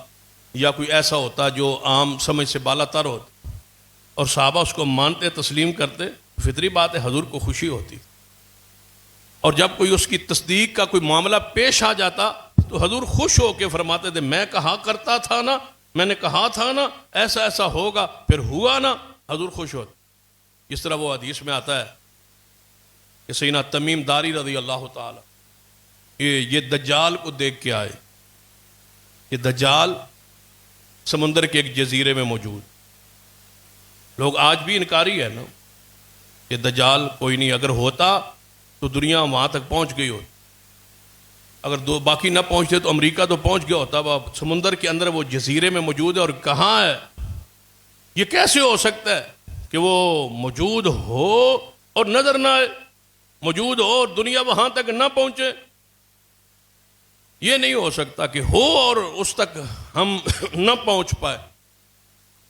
یا کوئی ایسا ہوتا جو عام سمجھ سے بالا تر ہوتا، اور صحابہ اس کو مانتے، تسلیم کرتے، فطری بات ہے حضور کو خوشی ہوتی۔ اور جب کوئی اس کی تصدیق کا کوئی معاملہ پیش آ جاتا تو حضور خوش ہو کے فرماتے تھے میں کہا کرتا تھا نا، میں نے کہا تھا نا ایسا ایسا ہوگا، پھر ہوا نا، حضور خوش ہوتے۔ اس طرح وہ حدیث میں آتا ہے کہ سیدنا تمیم داری رضی اللہ تعالی یہ دجال کو دیکھ کے آئے۔ یہ دجال سمندر کے ایک جزیرے میں موجود، لوگ آج بھی انکاری ہے نا کہ دجال کوئی نہیں، اگر ہوتا تو دنیا وہاں تک پہنچ گئی ہوتی. اگر باقی نہ پہنچتے تو امریکہ تو پہنچ گیا ہوتا. اب سمندر کے اندر وہ جزیرے میں موجود ہے اور کہاں ہے؟ یہ کیسے ہو سکتا ہے کہ وہ موجود ہو اور نظر نہ آئے، موجود ہو اور دنیا وہاں تک نہ پہنچے؟ یہ نہیں ہو سکتا کہ ہو اور اس تک ہم نہ پہنچ پائے.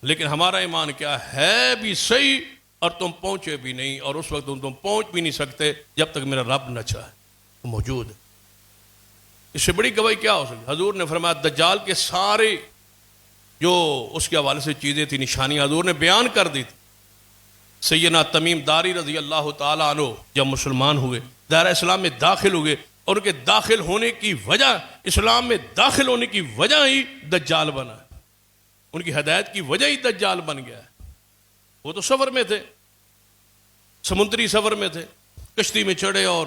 لیکن ہمارا ایمان کیا ہے بھی صحیح اور تم پہنچے بھی نہیں، اور اس وقت تم پہنچ بھی نہیں سکتے جب تک میرا رب نہ چاہے. وہ موجود ہے. اس سے بڑی گواہی کیا ہو سکتی؟ حضور نے فرمایا دجال کے سارے جو اس کے حوالے سے چیزیں تھیں، نشانیاں حضور نے بیان کر دی تھی. سیدنا تمیم داری رضی اللہ تعالیٰ عنہ جب مسلمان ہوئے، دائرہ اسلام میں داخل ہوئے، اور ان کے داخل ہونے کی وجہ، اسلام میں داخل ہونے کی وجہ ہی دجال بنا. ان کی ہدایت کی وجہ ہی دجال بن گیا ہے. وہ تو سفر میں تھے، سمندری سفر میں تھے، کشتی میں چڑھے اور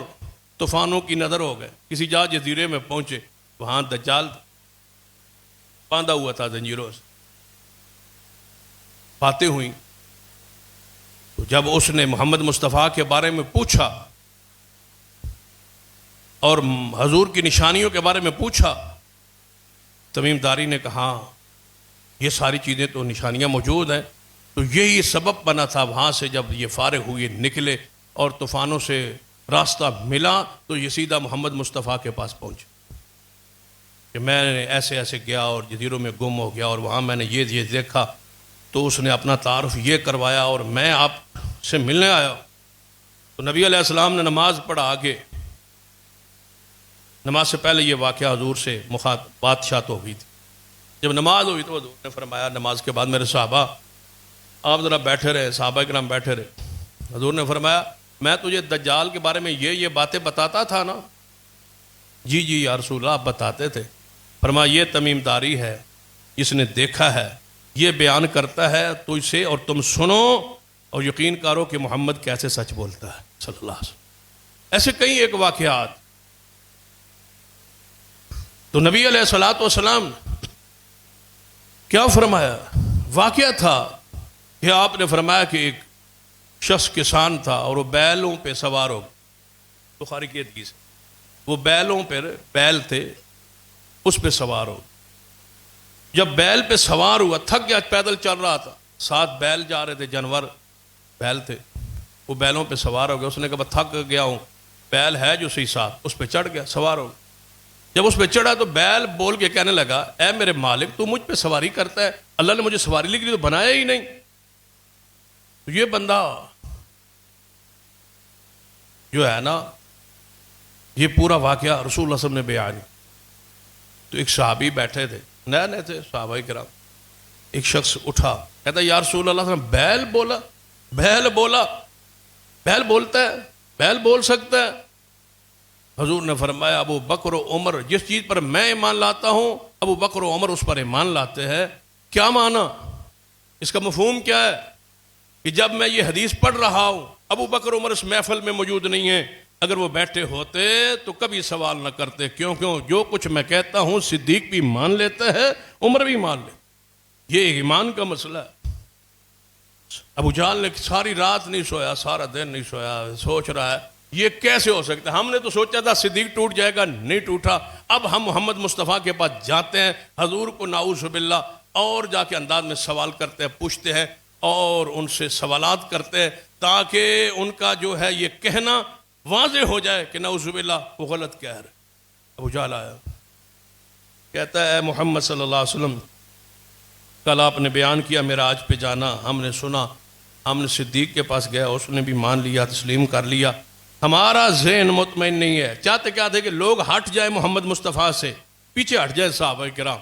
طوفانوں کی نظر ہو گئے. کسی جزیرے میں پہنچے، وہاں دجال باندھا ہوا تھا زنجیروں سے. باتیں ہوئیں تو جب اس نے محمد مصطفیٰ کے بارے میں پوچھا اور حضور کی نشانیوں کے بارے میں پوچھا، تمیم داری نے کہا یہ ساری چیزیں تو نشانیاں موجود ہیں. تو یہی سبب بنا تھا. وہاں سے جب یہ فارغ ہوئے، نکلے اور طوفانوں سے راستہ ملا تو یہ سیدھا محمد مصطفیٰ کے پاس پہنچے کہ میں نے ایسے ایسے گیا اور جزیروں میں گم ہو گیا اور وہاں میں نے یہ دیکھا. تو اس نے اپنا تعارف یہ کروایا اور میں آپ سے ملنے آیا. تو نبی علیہ السلام نے نماز پڑھا. آگے نماز سے پہلے یہ واقعہ حضور سے بات ہو گئی تھی. جب نماز ہوئی تو حضور نے فرمایا نماز کے بعد میرے صحابہ آپ ذرا بیٹھے رہے. صحابہ کرام بیٹھے رہے. حضور نے فرمایا میں تجھے دجال کے بارے میں یہ باتیں بتاتا تھا نا؟ جی یا رسول اللہ آپ بتاتے تھے. فرمایا یہ تمیم داری ہے، اس نے دیکھا ہے، یہ بیان کرتا ہے تو اسے اور تم سنو اور یقین کرو کہ محمد کیسے سچ بولتا ہے صلی اللہ علیہ وسلم. ایسے کئی ایک واقعات. تو نبی علیہ الصلوۃ والسلام کیا فرمایا؟ واقعہ تھا کہ آپ نے فرمایا کہ ایک شخص کسان تھا اور وہ بیلوں پہ سوار ہو. بخاری کی حدیث، وہ بیلوں پہ بیل تھے اس پہ سوار ہو. جب بیل پہ سوار ہوا تھک گیا، پیدل چل رہا تھا، ساتھ بیل جا رہے تھے، جانور بیل تھے. وہ بیلوں پہ سوار ہو گیا. اس نے کہا تھک گیا ہوں. بیل ہے جو صحیح ساتھ، اس پہ چڑھ گیا، سوار ہو گیا. جب اس پہ چڑھا تو بیل بول کے کہنے لگا اے میرے مالک تو مجھ پہ سواری کرتا ہے، اللہ نے مجھے سواری لکھ دی تو بنایا ہی نہیں. تو یہ بندہ جو ہے نا، یہ پورا واقعہ رسول اللہ صلی اللہ علیہ وسلم نے بیان. تو ایک صحابی بیٹھے تھے، نئے تھے صحابہ کرام. ایک شخص اٹھا کہتا یا رسول اللہ صلی اللہ علیہ وسلم بیل بولا، بیل بولا، بیل بولتا ہے، بیل بول سکتا ہے. حضور نے فرمایا ابو بکر و عمر جس چیز پر میں ایمان لاتا ہوں ابو بکر و عمر اس پر ایمان لاتے ہیں. کیا معنی؟ اس کا مفہوم کیا ہے؟ کہ جب میں یہ حدیث پڑھ رہا ہوں ابو بکر عمر اس محفل میں موجود نہیں ہیں، اگر وہ بیٹھے ہوتے تو کبھی سوال نہ کرتے. کیوں جو کچھ میں کہتا ہوں صدیق بھی مان لیتا ہے، عمر بھی مان لے. یہ ایمان کا مسئلہ ہے. ابو جہل نے ساری رات نہیں سویا، سارا دن نہیں سویا، سوچ رہا ہے یہ کیسے ہو سکتا ہے. ہم نے تو سوچا تھا صدیق ٹوٹ جائے گا، نہیں ٹوٹا. اب ہم محمد مصطفیٰ کے پاس جاتے ہیں، حضور کو نعوذ باللہ اور جا کے انداز میں سوال کرتے ہیں، پوچھتے ہیں اور ان سے سوالات کرتے ہیں تاکہ ان کا جو ہے یہ کہنا واضح ہو جائے کہ نعوذ باللہ وہ غلط کہہ رہے. ابو جہل آیا کہتا ہے اے محمد صلی اللہ علیہ وسلم کل آپ نے بیان کیا معراج پہ جانا، ہم نے سنا، ہم نے صدیق کے پاس گیا، اس نے بھی مان لیا، تسلیم کر لیا. ہمارا ذہن مطمئن نہیں ہے. چاہتے کیا تھے کہ لوگ ہٹ جائیں محمد مصطفیٰ سے، پیچھے ہٹ جائیں صحابہ کرام،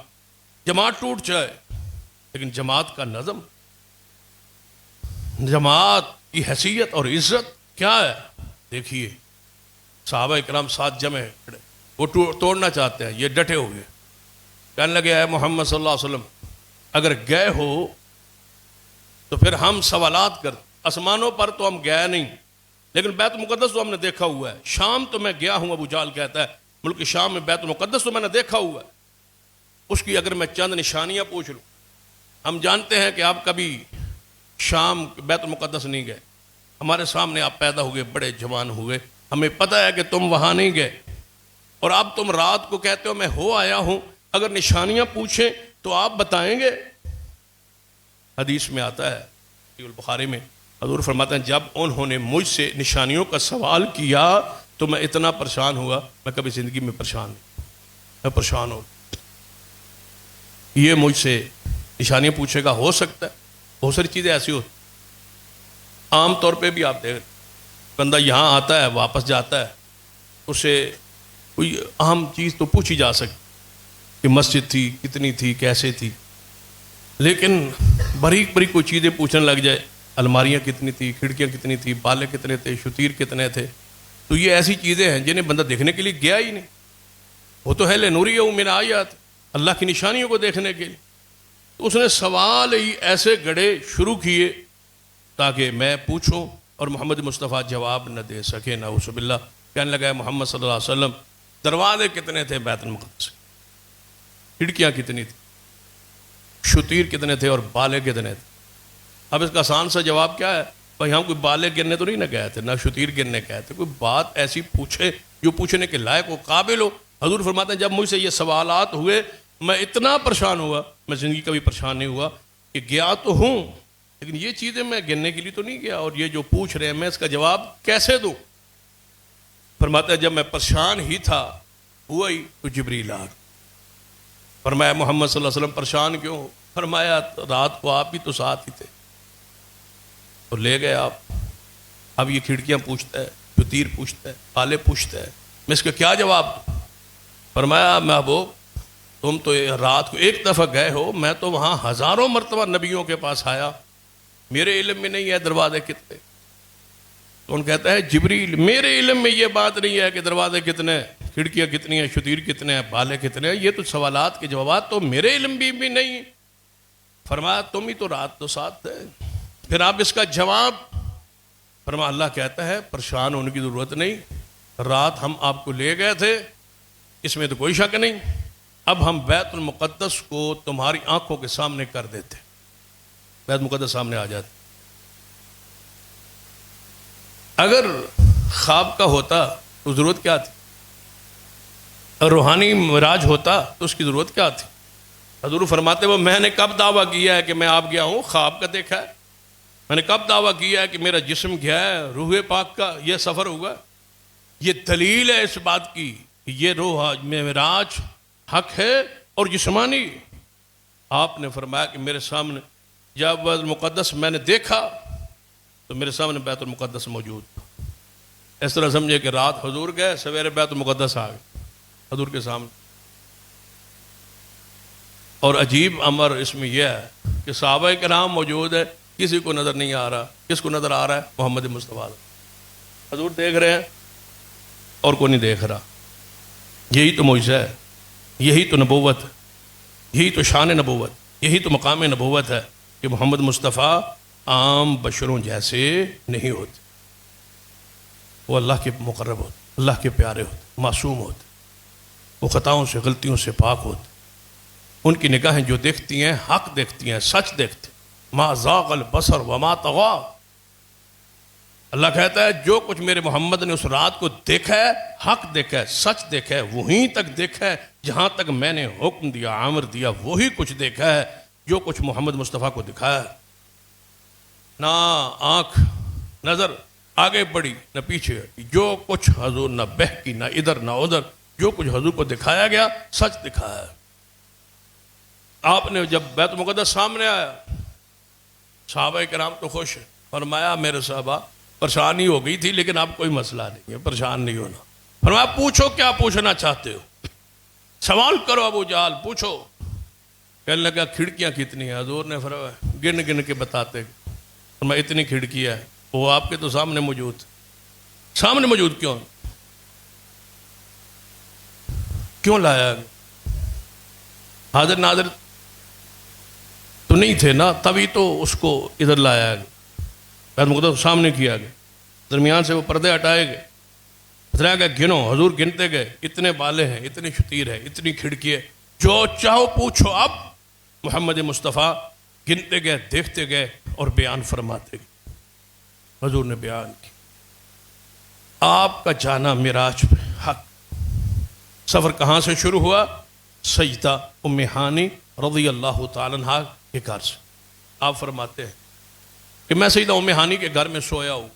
جماعت ٹوٹ جائے. لیکن جماعت کا نظم، جماعت کی حیثیت اور عزت کیا ہے؟ دیکھیے صحابہ کرام ساتھ جمع کھڑے، وہ توڑنا چاہتے ہیں، یہ ڈٹے ہوئے. کہنے لگے اے محمد صلی اللہ علیہ وسلم اگر گئے ہو تو پھر ہم سوالات کر. آسمانوں پر تو ہم گئے نہیں، لیکن بیت المقدس تو ہم نے دیکھا ہوا ہے. شام تو میں گیا ہوں، ابو جہل کہتا ہے ملک شام میں بیت المقدس تو میں نے دیکھا ہوا ہے. اس کی اگر میں چند نشانیاں پوچھ لوں، ہم جانتے ہیں کہ آپ کبھی شام بیت المقدس نہیں گئے. ہمارے سامنے آپ پیدا ہوئے، بڑے جوان ہوئے، ہمیں پتہ ہے کہ تم وہاں نہیں گئے، اور اب تم رات کو کہتے ہو میں ہو آیا ہوں، اگر نشانیاں پوچھیں تو آپ بتائیں گے؟ حدیث میں آتا ہے صحیح البخاری میں، حضور فرماتے ہیں جب انہوں نے مجھ سے نشانیوں کا سوال کیا تو میں اتنا پریشان ہوا، میں کبھی زندگی میں پریشان نہیں، میں پریشان ہوں، یہ مجھ سے نشانیاں پوچھے گا؟ ہو سکتا ہے بہت ساری چیزیں ایسی ہوتی، عام طور پہ بھی آپ دیکھ، بندہ یہاں آتا ہے واپس جاتا ہے، اسے کوئی اہم چیز تو پوچھی جا سکتی کہ مسجد تھی کتنی تھی کیسے تھی، لیکن باریک باریک کوئی چیزیں پوچھنے لگ جائے، الماریاں کتنی تھی، کھڑکیاں کتنی تھی، بالے کتنے تھے، شتیر کتنے تھے، تو یہ ایسی چیزیں ہیں جنہیں بندہ دیکھنے کے لیے گیا ہی نہیں، وہ تو ہے لنوریہ من آیات، اللہ کی نشانیوں کو دیکھنے کے لیے، تو اس نے سوال ہی ایسے گڑے شروع کیے تاکہ میں پوچھوں اور محمد مصطفیٰ جواب نہ دے سکے، نعوذ باللہ۔ کہنے لگا ہے محمد صلی اللہ علیہ وسلم دروازے کتنے تھے بیت المقدس، کھڑکیاں کتنی تھی، شتیر کتنے تھے اور بالے کتنے تھے؟ اب اس کا آسان سا جواب کیا ہے؟ بھائی ہم کوئی بالے گرنے تو نہیں نہ گئے تھے، نہ شتیر گرنے گئے تھے، کوئی بات ایسی پوچھے جو پوچھنے کے لائق ہو، قابل ہو۔ حضور فرماتے ہیں جب مجھ سے یہ سوالات ہوئے میں اتنا پریشان ہوا، میں زندگی کبھی پریشان نہیں ہوا، کہ گیا تو ہوں لیکن یہ چیزیں میں گرنے کے لیے تو نہیں گیا، اور یہ جو پوچھ رہے ہیں میں اس کا جواب کیسے دوں؟ فرماتا ہے جب میں پریشان ہی تھا ہوا ہی تو جبریل آ گیا۔ فرمایا محمد صلی اللہ علیہ وسلم پریشان کیوں ہو؟ فرمایا رات کو آپ بھی تو ساتھ ہی تھے، تو لے گئے آپ، اب یہ کھڑکیاں پوچھتا ہے، شتیر پوچھتا ہے، بالے پوچھتا ہے، میں اس کا کیا جواب دوں؟ فرمایا محبوب تم تو رات کو ایک دفعہ گئے ہو، میں تو وہاں ہزاروں مرتبہ نبیوں کے پاس آیا، میرے علم میں نہیں ہے دروازے کتنے۔ تو ان کہتا ہے جبریل میرے علم میں یہ بات نہیں ہے کہ دروازے کتنے، کھڑکیاں کتنی ہیں، شتیر کتنے ہیں، بالے کتنے ہیں، یہ تو سوالات کے جوابات تو میرے علم بھی نہیں۔ فرمایا تم ہی تو رات تو ساتھ تھے، پھر آپ اس کا جواب؟ فرمایا اللہ کہتا ہے پریشان ہونے کی ضرورت نہیں، رات ہم آپ کو لے گئے تھے، اس میں تو کوئی شک نہیں، اب ہم بیت المقدس کو تمہاری آنکھوں کے سامنے کر دیتے، بیت المقدس سامنے آ جاتے۔ اگر خواب کا ہوتا تو ضرورت کیا تھی؟ روحانی معراج ہوتا تو اس کی ضرورت کیا تھی؟ حضور فرماتے وہ میں نے کب دعویٰ کیا ہے کہ میں آپ گیا ہوں؟ خواب کا دیکھا ہے؟ میں نے کب دعویٰ کیا ہے کہ میرا جسم گیا ہے، روح پاک کا یہ سفر ہوگا؟ یہ دلیل ہے اس بات کی کہ یہ روح معراج حق ہے اور جسمانی۔ آپ نے فرمایا کہ میرے سامنے جب بیت المقدس میں نے دیکھا تو میرے سامنے بیت المقدس موجود تھا، اس طرح سمجھے کہ رات حضور گئے سویرے بیت المقدس آ گئے حضور کے سامنے۔ اور عجیب امر اس میں یہ ہے کہ صحابہ کرام موجود ہے، کسی کو نظر نہیں آ رہا، کس کو نظر آ رہا ہے؟ محمد مصطفیٰ، حضور دیکھ رہے ہیں اور کوئی نہیں دیکھ رہا۔ یہی تو معجزہ ہے، یہی تو نبوت ہے، یہی تو شان نبوت، یہی تو مقام نبوت ہے کہ محمد مصطفیٰ عام بشروں جیسے نہیں ہوتے، وہ اللہ کے مقرب ہوتے، اللہ کے پیارے ہوتے، معصوم ہوتے، وہ خطاؤں سے غلطیوں سے پاک ہوتے، ان کی نگاہیں جو دیکھتی ہیں حق دیکھتی ہیں، سچ دیکھتے ہیں۔ ما زاغ البصر وما طغى، اللہ کہتا ہے جو کچھ میرے محمد نے اس رات کو دیکھا ہے، حق دیکھا ہے، سچ دیکھا ہے، وہیں تک دیکھا ہے جہاں تک میں نے حکم دیا، امر دیا، وہی کچھ دیکھا ہے جو کچھ محمد مصطفیٰ کو دکھایا ہے۔ نہ آنکھ نظر آگے بڑھی نہ پیچھے ہٹی، جو کچھ حضور نہ بہکی نہ ادھر نہ ادھر، جو کچھ حضور کو دکھایا گیا سچ دکھایا ہے۔ آپ نے جب بیت المقدس سامنے آیا صحابہ کرام تو خوش ہیں، فرمایا میرے صحابہ پریشانی ہو گئی تھی لیکن اب کوئی مسئلہ نہیں ہے، پریشان نہیں ہونا۔ فرمایا پوچھو کیا پوچھنا چاہتے ہو، سوال کرو ابو جہل پوچھو۔ کہنے لگا کھڑکیاں کتنی ہیں؟ حضور نے فرمایا گن گن کے بتاتے، فرمایا اتنی کھڑکی ہے، وہ آپ کے تو سامنے موجود، سامنے موجود کیوں لایا؟ حاضر ناظر تو نہیں تھے نا، تبھی تو اس کو ادھر لایا گیا، بیت المقدس سامنے کیا گیا، درمیان سے وہ پردے ہٹائے گئے، بتایا گیا گنو، حضور گنتے گئے، اتنے بالے ہیں، اتنی شتیر ہے، اتنی کھڑکی ہے، جو چاہو پوچھو۔ اب محمد مصطفیٰ گنتے گئے، دیکھتے گئے اور بیان فرماتے گئے، حضور نے بیان کی۔ آپ کا جانا معراج پہ حق. سفر کہاں سے شروع ہوا؟ سجدہ ام ہانی رضی اللہ تعالیٰ عنہا کے گھر سے. آپ فرماتے ہیں کہ میں سیدہ ام ہانی کے گھر میں سویا ہوں،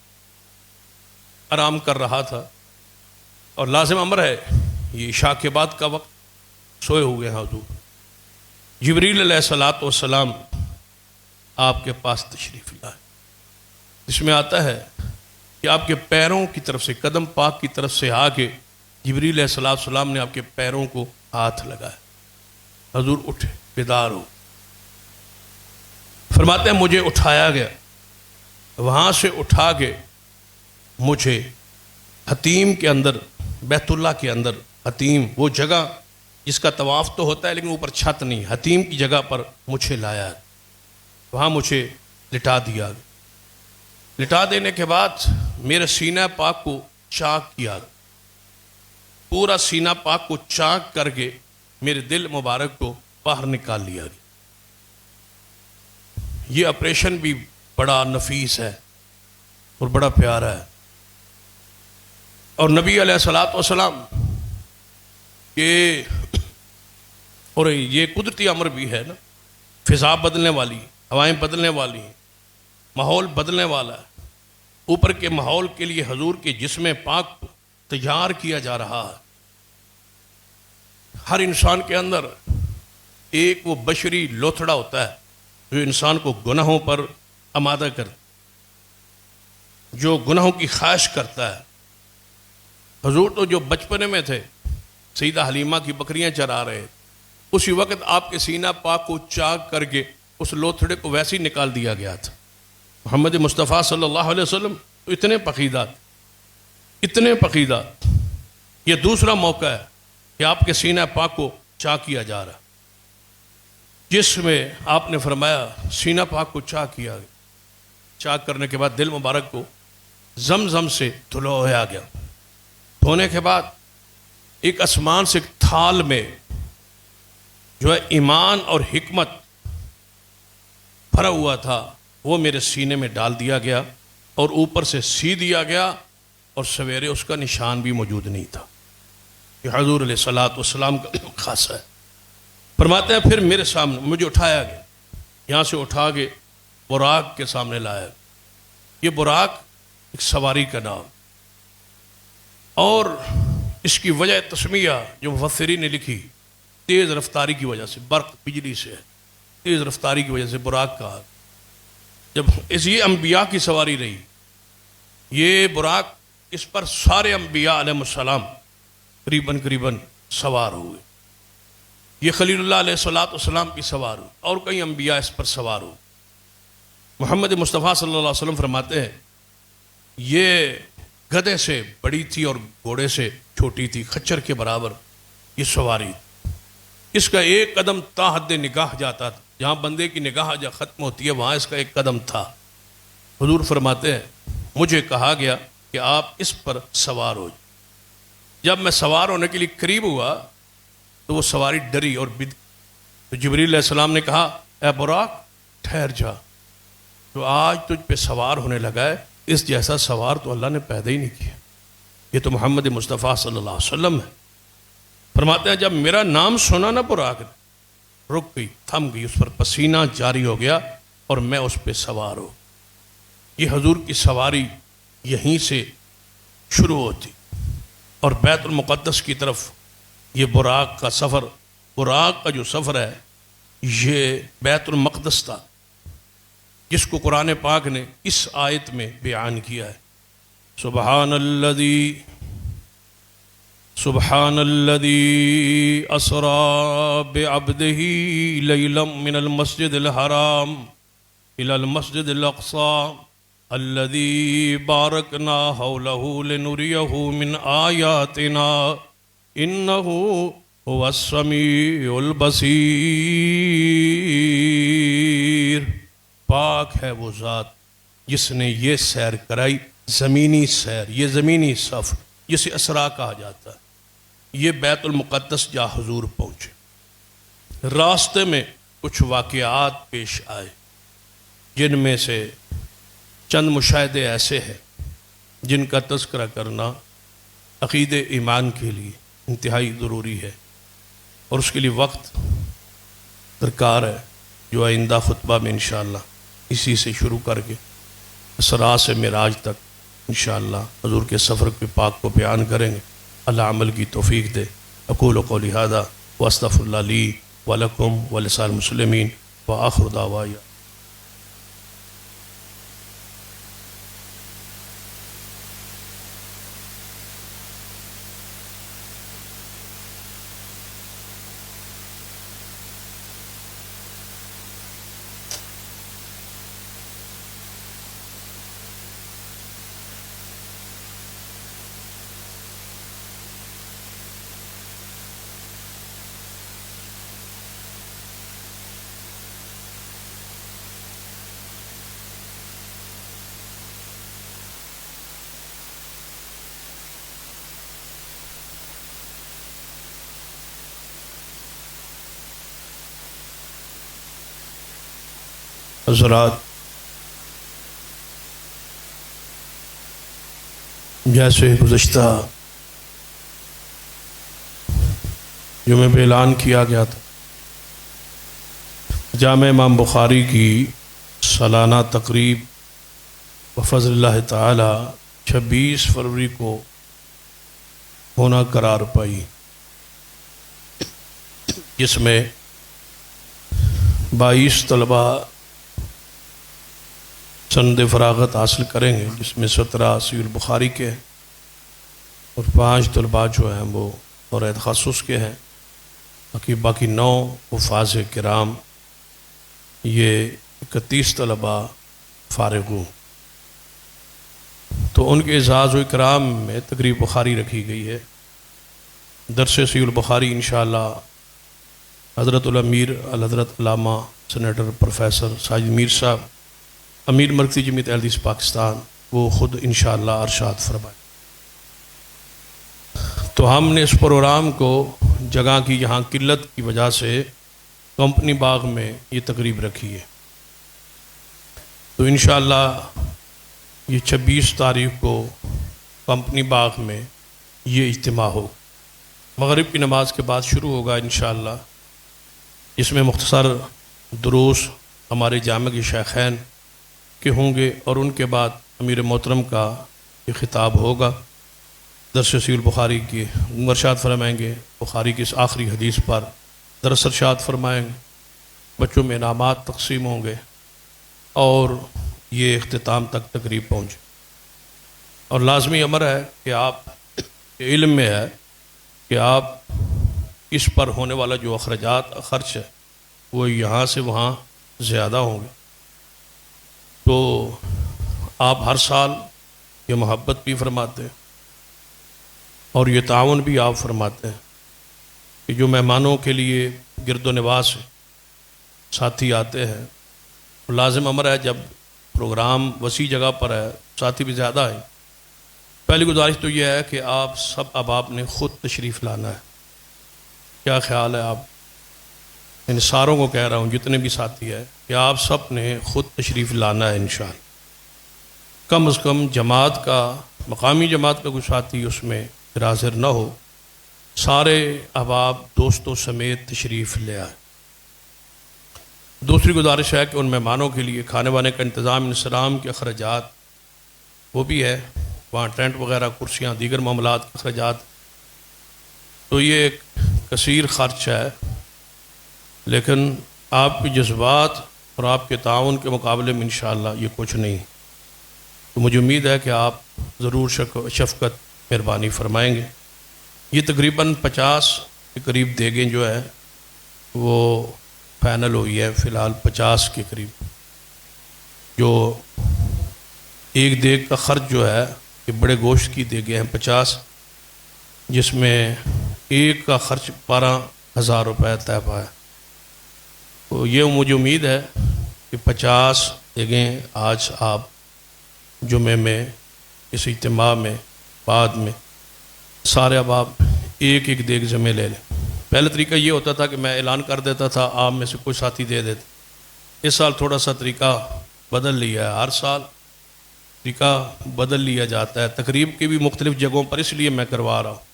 آرام کر رہا تھا، اور لازم امر ہے یہ عشاء کے بعد کا وقت، سوئے ہوئے ہیں حضور. جبریل علیہ الصلوۃ والسلام آپ کے پاس تشریف لائے. اس میں آتا ہے کہ آپ کے پیروں کی طرف سے، قدم پاک کی طرف سے آگے جبریل علیہ الصلوۃ والسلام نے آپ کے پیروں کو ہاتھ لگایا. حضور اٹھے، بیدار ہو. فرماتے ہیں مجھے اٹھایا گیا، وہاں سے اٹھا کے مجھے حتیم کے اندر، بیت اللہ کے اندر، حتیم وہ جگہ جس کا طواف تو ہوتا ہے لیکن اوپر چھت نہیں، حتیم کی جگہ پر مجھے لایا، وہاں مجھے لٹا دیا. لٹا دینے کے بعد میرے سینہ پاک کو چاک کیا، پورا سینہ پاک کو چاک کر کے میرے دل مبارک کو باہر نکال لیا گیا. یہ آپریشن بھی بڑا نفیس ہے اور بڑا پیارا ہے. اور نبی علیہ الصلوۃ والسلام کہ اور یہ قدرتی امر بھی ہے نا، فضا بدلنے والی، ہوائیں بدلنے والی، ماحول بدلنے والا ہے. اوپر کے ماحول کے لیے حضور کے جسم پاک کو تیار کیا جا رہا ہے. ہر انسان کے اندر ایک وہ بشری لوتھڑا ہوتا ہے جو انسان کو گناہوں پر آمادہ کرتا، جو گناہوں کی خواہش کرتا ہے. حضور تو جو بچپنے میں تھے سیدہ حلیمہ کی بکریاں چرا رہے، اسی وقت آپ کے سینہ پاک کو چاک کر کے اس لوتھڑے کو ویسے ہی نکال دیا گیا تھا. محمد مصطفیٰ صلی اللہ علیہ وسلم تو اتنے پقیدات، اتنے پقیدات. یہ دوسرا موقع ہے کہ آپ کے سینہ پاک کو چاک کیا جا رہا، جس میں آپ نے فرمایا سینہ پاک کو چاک کیا گیا. چاک کرنے کے بعد دل مبارک کو زمزم سے دھلوایا گیا. دھونے کے بعد ایک آسمان سے ایک تھال میں جو ہے ایمان اور حکمت بھرا ہوا تھا، وہ میرے سینے میں ڈال دیا گیا اور اوپر سے سی دیا گیا، اور سویرے اس کا نشان بھی موجود نہیں تھا. یہ حضور علیہ الصلوۃ والسلام کا خاصہ ہے. فرماتے ہیں پھر میرے سامنے مجھے اٹھایا گیا، یہاں سے اٹھا کے براق کے سامنے لایا. یہ براق ایک سواری کا نام، اور اس کی وجہ تسمیہ جو مفسرین نے لکھی، تیز رفتاری کی وجہ سے، برق بجلی سے تیز رفتاری کی وجہ سے براق کہا. جب یہ انبیاء کی سواری رہی، یہ براق، اس پر سارے انبیاء علیہ السلام قریباً سوار ہوئے. یہ خلیل اللہ علیہ الصلوۃ والسلام کی سوار ہوئی، اور کئی انبیاء اس پر سوار ہوئے. محمد مصطفیٰ صلی اللہ علیہ وسلم فرماتے ہیں یہ گدھے سے بڑی تھی اور گھوڑے سے چھوٹی تھی، خچر کے برابر یہ سواری. اس کا ایک قدم تا حد نگاہ جاتا تھا، جہاں بندے کی نگاہ جہاں ختم ہوتی ہے وہاں اس کا ایک قدم تھا. حضور فرماتے ہیں مجھے کہا گیا کہ آپ اس پر سوار ہو. جب میں سوار ہونے کے لیے قریب ہوا تو وہ سواری ڈری اور تو جبریل علیہ السلام نے کہا اے براق ٹھہر جا، تو آج تجھ پہ سوار ہونے لگا ہے، اس جیسا سوار تو اللہ نے پیدا ہی نہیں کیا. یہ تو محمد مصطفیٰ صلی اللہ علیہ وسلم ہے. فرماتے ہیں جب میرا نام سنا نا براق نے، رک گئی، تھم گئی، اس پر پسینہ جاری ہو گیا اور میں اس پہ سوار ہوں. یہ حضور کی سواری یہیں سے شروع ہوتی اور بیت المقدس کی طرف یہ براق کا سفر، براق کا جو سفر ہے یہ بیت المقدس تھا، جس کو قرآن پاک نے اس آیت میں بیان کیا ہے. سبحان الذي اسرى بعبده ليلا من المسجد الحرام الى المسجد الاقصى الذي باركنا حوله لنريه من آياتنا انه هو السميع البصير. پاک ہے وہ ذات جس نے یہ سیر کرائی، زمینی سیر، یہ زمینی سفر جسے اسرا کہا جاتا ہے. یہ بیت المقدس جا حضور پہنچے. راستے میں کچھ واقعات پیش آئے، جن میں سے چند مشاہدے ایسے ہیں جن کا تذکرہ کرنا عقید ایمان کے لیے انتہائی ضروری ہے، اور اس کے لیے وقت درکار ہے، جو آئندہ خطبہ میں انشاءاللہ اسی سے شروع کر کے اسراء سے معراج تک انشاءاللہ حضور کے سفر کے پاک کو بیان کریں گے۔ اللہ عمل کی توفیق دے۔ اقول قولی ھذا واستغفر اللہ لی ولکم ولسائر المسلمین وآخر دعوانا۔ حضرات، جیسے گزشتہ جمعے پہ اعلان کیا گیا تھا، جامع امام بخاری کی سالانہ تقریب بفضل اللہ تعالی 26 فروری کو ہونا قرار پائی، جس میں 22 طلبہ سند فراغت حاصل کریں گے، جس میں 17 صحیح البخاری کے ہیں اور 5 طلباء جو ہیں وہ دورہ تخصص کے ہیں، باقی 9 حفاظ کرام، یہ 31 طلباء فارغ ہوں۔ تو ان کے اعزاز و اکرام میں تقریب بخاری رکھی گئی ہے۔ درس صحیح البخاری انشاءاللہ حضرت الامیر الحضرت علامہ سینیٹر پروفیسر ساجد میر صاحب، امیر مرکزی جمعیت اہل حدیث پاکستان، وہ خود انشاءاللہ ارشاد فرمائے۔ تو ہم نے اس پروگرام کو جگہ کی یہاں قلت کی وجہ سے کمپنی باغ میں یہ تقریب رکھی ہے، تو انشاءاللہ یہ 26 تاریخ کو کمپنی باغ میں یہ اجتماع ہو، مغرب کی نماز کے بعد شروع ہوگا انشاءاللہ۔ اس میں مختصر دروس ہمارے جامع کے شیخین کے ہوں گے، اور ان کے بعد امیر محترم کا یہ خطاب ہوگا۔ درس صحیح البخاری کی ارشاد فرمائیں گے، بخاری کی اس آخری حدیث پر درس ارشاد فرمائیں گے، بچوں میں انعامات تقسیم ہوں گے، اور یہ اختتام تک تقریب پہنچے۔ اور لازمی امر ہے کہ آپ کے علم میں ہے کہ آپ اس پر ہونے والا جو اخراجات خرچ ہے وہ یہاں سے وہاں زیادہ ہوں گے، تو آپ ہر سال یہ محبت بھی فرماتے ہیں اور یہ تعاون بھی آپ فرماتے ہیں کہ جو مہمانوں کے لیے گرد و نواز ساتھی آتے ہیں، لازم امر ہے جب پروگرام وسیع جگہ پر ہے، ساتھی بھی زیادہ ہیں، پہلی گزارش تو یہ ہے کہ آپ سب آپ نے خود تشریف لانا ہے۔ کیا خیال ہے؟ آپ ان ساروں کو کہہ رہا ہوں جتنے بھی ساتھی ہیں کہ آپ سب نے خود تشریف لانا ہے انشاءاللہ۔ کم از کم جماعت کا، مقامی جماعت کا کوئی ساتھی اس میں حاضر نہ ہو، سارے احباب دوستوں سمیت تشریف لے آئے۔ دوسری گزارش ہے کہ ان مہمانوں کے لیے کھانے وانے کا انتظام، انسلام کے اخراجات وہ بھی ہے، وہاں ٹینٹ وغیرہ، کرسیاں، دیگر معاملات کے اخراجات، تو یہ ایک کثیر خرچ ہے، لیکن آپ کے جذبات اور آپ کے تعاون کے مقابلے میں انشاءاللہ یہ کچھ نہیں، تو مجھے امید ہے کہ آپ ضرور شفقت مہربانی فرمائیں گے۔ یہ تقریباً 50 کے قریب دیگیں جو ہے وہ فائنل ہوئی ہے، فی الحال 50 کے قریب، جو ایک دیگ کا خرچ جو ہے کہ بڑے گوشت کی دیگیں ہیں 50، جس میں ایک کا خرچ 12,000 روپے طے پایا۔ تو یہ مجھے امید ہے کہ 50 دیگیں آج آپ جمعے میں اس اجتماع میں بعد میں سارے اب آپ ایک ایک دیگ ذمہ لے لیں۔ پہلے طریقہ یہ ہوتا تھا کہ میں اعلان کر دیتا تھا، آپ میں سے کوئی ساتھی دے دیتے۔ اس سال تھوڑا سا طریقہ بدل لیا ہے، ہر سال طریقہ بدل لیا جاتا ہے. تقریب کی بھی مختلف جگہوں پر اس لیے میں کروا رہا ہوں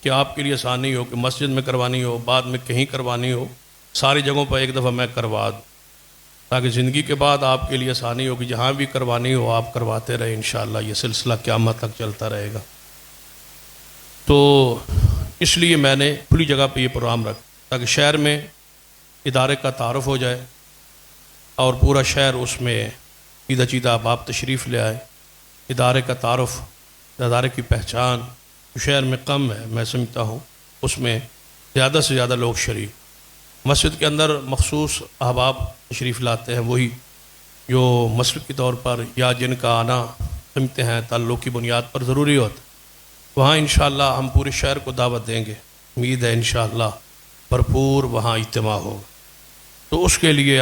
کہ آپ کے لیے آسانی ہو کہ مسجد میں کروانی ہو، بعد میں کہیں کروانی ہو، ساری جگہوں پر ایک دفعہ میں کروا دوں، تاکہ زندگی کے بعد آپ کے لیے آسانی ہو کہ جہاں بھی کروانی ہو آپ کرواتے رہیں. انشاءاللہ یہ سلسلہ قیامت تک چلتا رہے گا. تو اس لیے میں نے کھلی جگہ پہ یہ پروگرام رکھا تاکہ شہر میں ادارے کا تعارف ہو جائے اور پورا شہر اس میں چیدہ چیدہ آپ تشریف لے آئے. ادارے کا تعارف، ادارے کی پہچان شہر میں کم ہے، میں سمجھتا ہوں اس میں زیادہ سے زیادہ لوگ شریک. مسجد کے اندر مخصوص احباب تشریف لاتے ہیں، وہی جو مسجد کے طور پر یا جن کا آنا سمجھتے ہیں تعلق کی بنیاد پر ضروری ہوتا ہے. وہاں انشاءاللہ ہم پورے شہر کو دعوت دیں گے. امید ہے انشاءاللہ بھرپور وہاں اجتماع ہوگا. تو اس کے لیے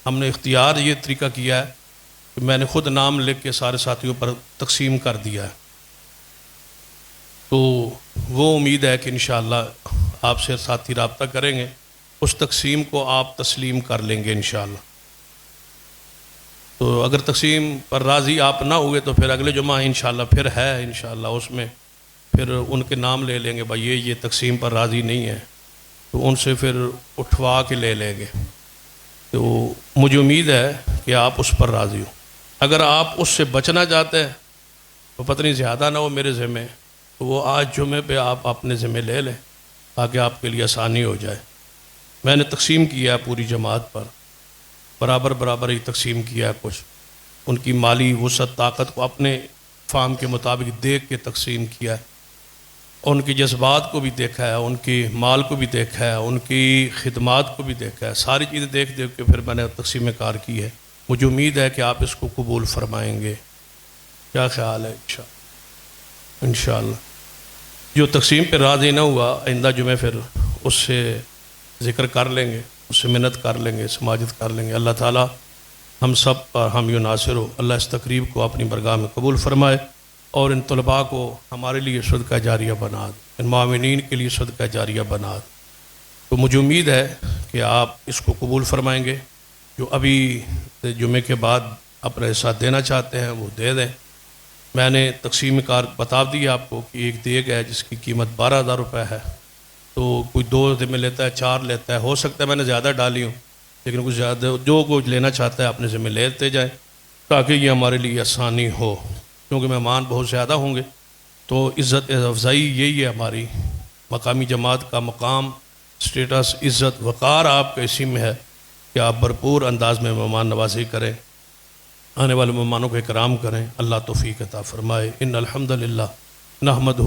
ہم نے اختیار یہ طریقہ کیا ہے کہ میں نے خود نام لکھ کے سارے ساتھیوں پر تقسیم کر دیا ہے. تو وہ امید ہے کہ انشاءاللہ آپ سے ساتھی رابطہ کریں گے، اس تقسیم کو آپ تسلیم کر لیں گے انشاءاللہ. تو اگر تقسیم پر راضی آپ نہ ہوئے تو پھر اگلے جمعہ انشاءاللہ پھر ہے انشاءاللہ اس میں پھر ان کے نام لے لیں گے، بھائی یہ تقسیم پر راضی نہیں ہے تو ان سے پھر اٹھوا کے لے لیں گے. تو مجھے امید ہے کہ آپ اس پر راضی ہوں. اگر آپ اس سے بچنا چاہتے ہیں تو پتہ نہیں زیادہ نہ ہو میرے ذمے، تو وہ آج جمعے پہ آپ اپنے ذمے لے لیں تاکہ آپ کے لیے آسانی ہو جائے. میں نے تقسیم کیا ہے پوری جماعت پر، برابر ہی تقسیم کیا ہے. کچھ ان کی مالی وسعت طاقت کو اپنے فہم کے مطابق دیکھ کے تقسیم کیا ہے، ان کی جذبات کو بھی دیکھا ہے، ان کی مال کو بھی دیکھا ہے، ان کی خدمات کو بھی دیکھا ہے. ساری چیزیں دیکھ کے پھر میں نے تقسیم کار کی ہے. مجھے امید ہے کہ آپ اس کو قبول فرمائیں گے. کیا خیال ہے؟ انشاءاللہ جو تقسیم پہ راضی نہ ہوا آئندہ جمعے پھر اس سے ذکر کر لیں گے، اس سے منت کر لیں گے، سماجت کر لیں گے. اللہ تعالیٰ ہم سب پر حامی و ناصر ہو. اللہ اس تقریب کو اپنی برگاہ میں قبول فرمائے اور ان طلباء کو ہمارے لیے صدقہ جاریہ بنا دے، ان معاونین کے لیے صدقہ جاریہ بنا دے. تو مجھے امید ہے کہ آپ اس کو قبول فرمائیں گے. جو ابھی جمعے کے بعد اپنا حصہ دینا چاہتے ہیں وہ دے دیں. میں نے تقسیم کار بتا دی آپ کو کہ ایک دیگ ہے جس کی قیمت 12,000 روپے ہے. تو کوئی 2 ذمے لیتا ہے، 4 لیتا ہے، ہو سکتا ہے میں نے زیادہ ڈالی ہوں، لیکن کچھ زیادہ جو کچھ لینا چاہتا ہے اپنے ذمے لیتے جائیں تاکہ یہ ہمارے لیے آسانی ہو. کیونکہ مہمان بہت زیادہ ہوں گے تو عزت افزائی یہی ہے ہماری. مقامی جماعت کا مقام، اسٹیٹس، عزت، وقار آپ کے اسی میں ہے کہ آپ بھرپور انداز میں مہمان نوازی کریں، آنے والے مہمانوں کو اکرام کریں. اللہ توفیق عطا فرمائے. ان الحمدللہ نحمدہ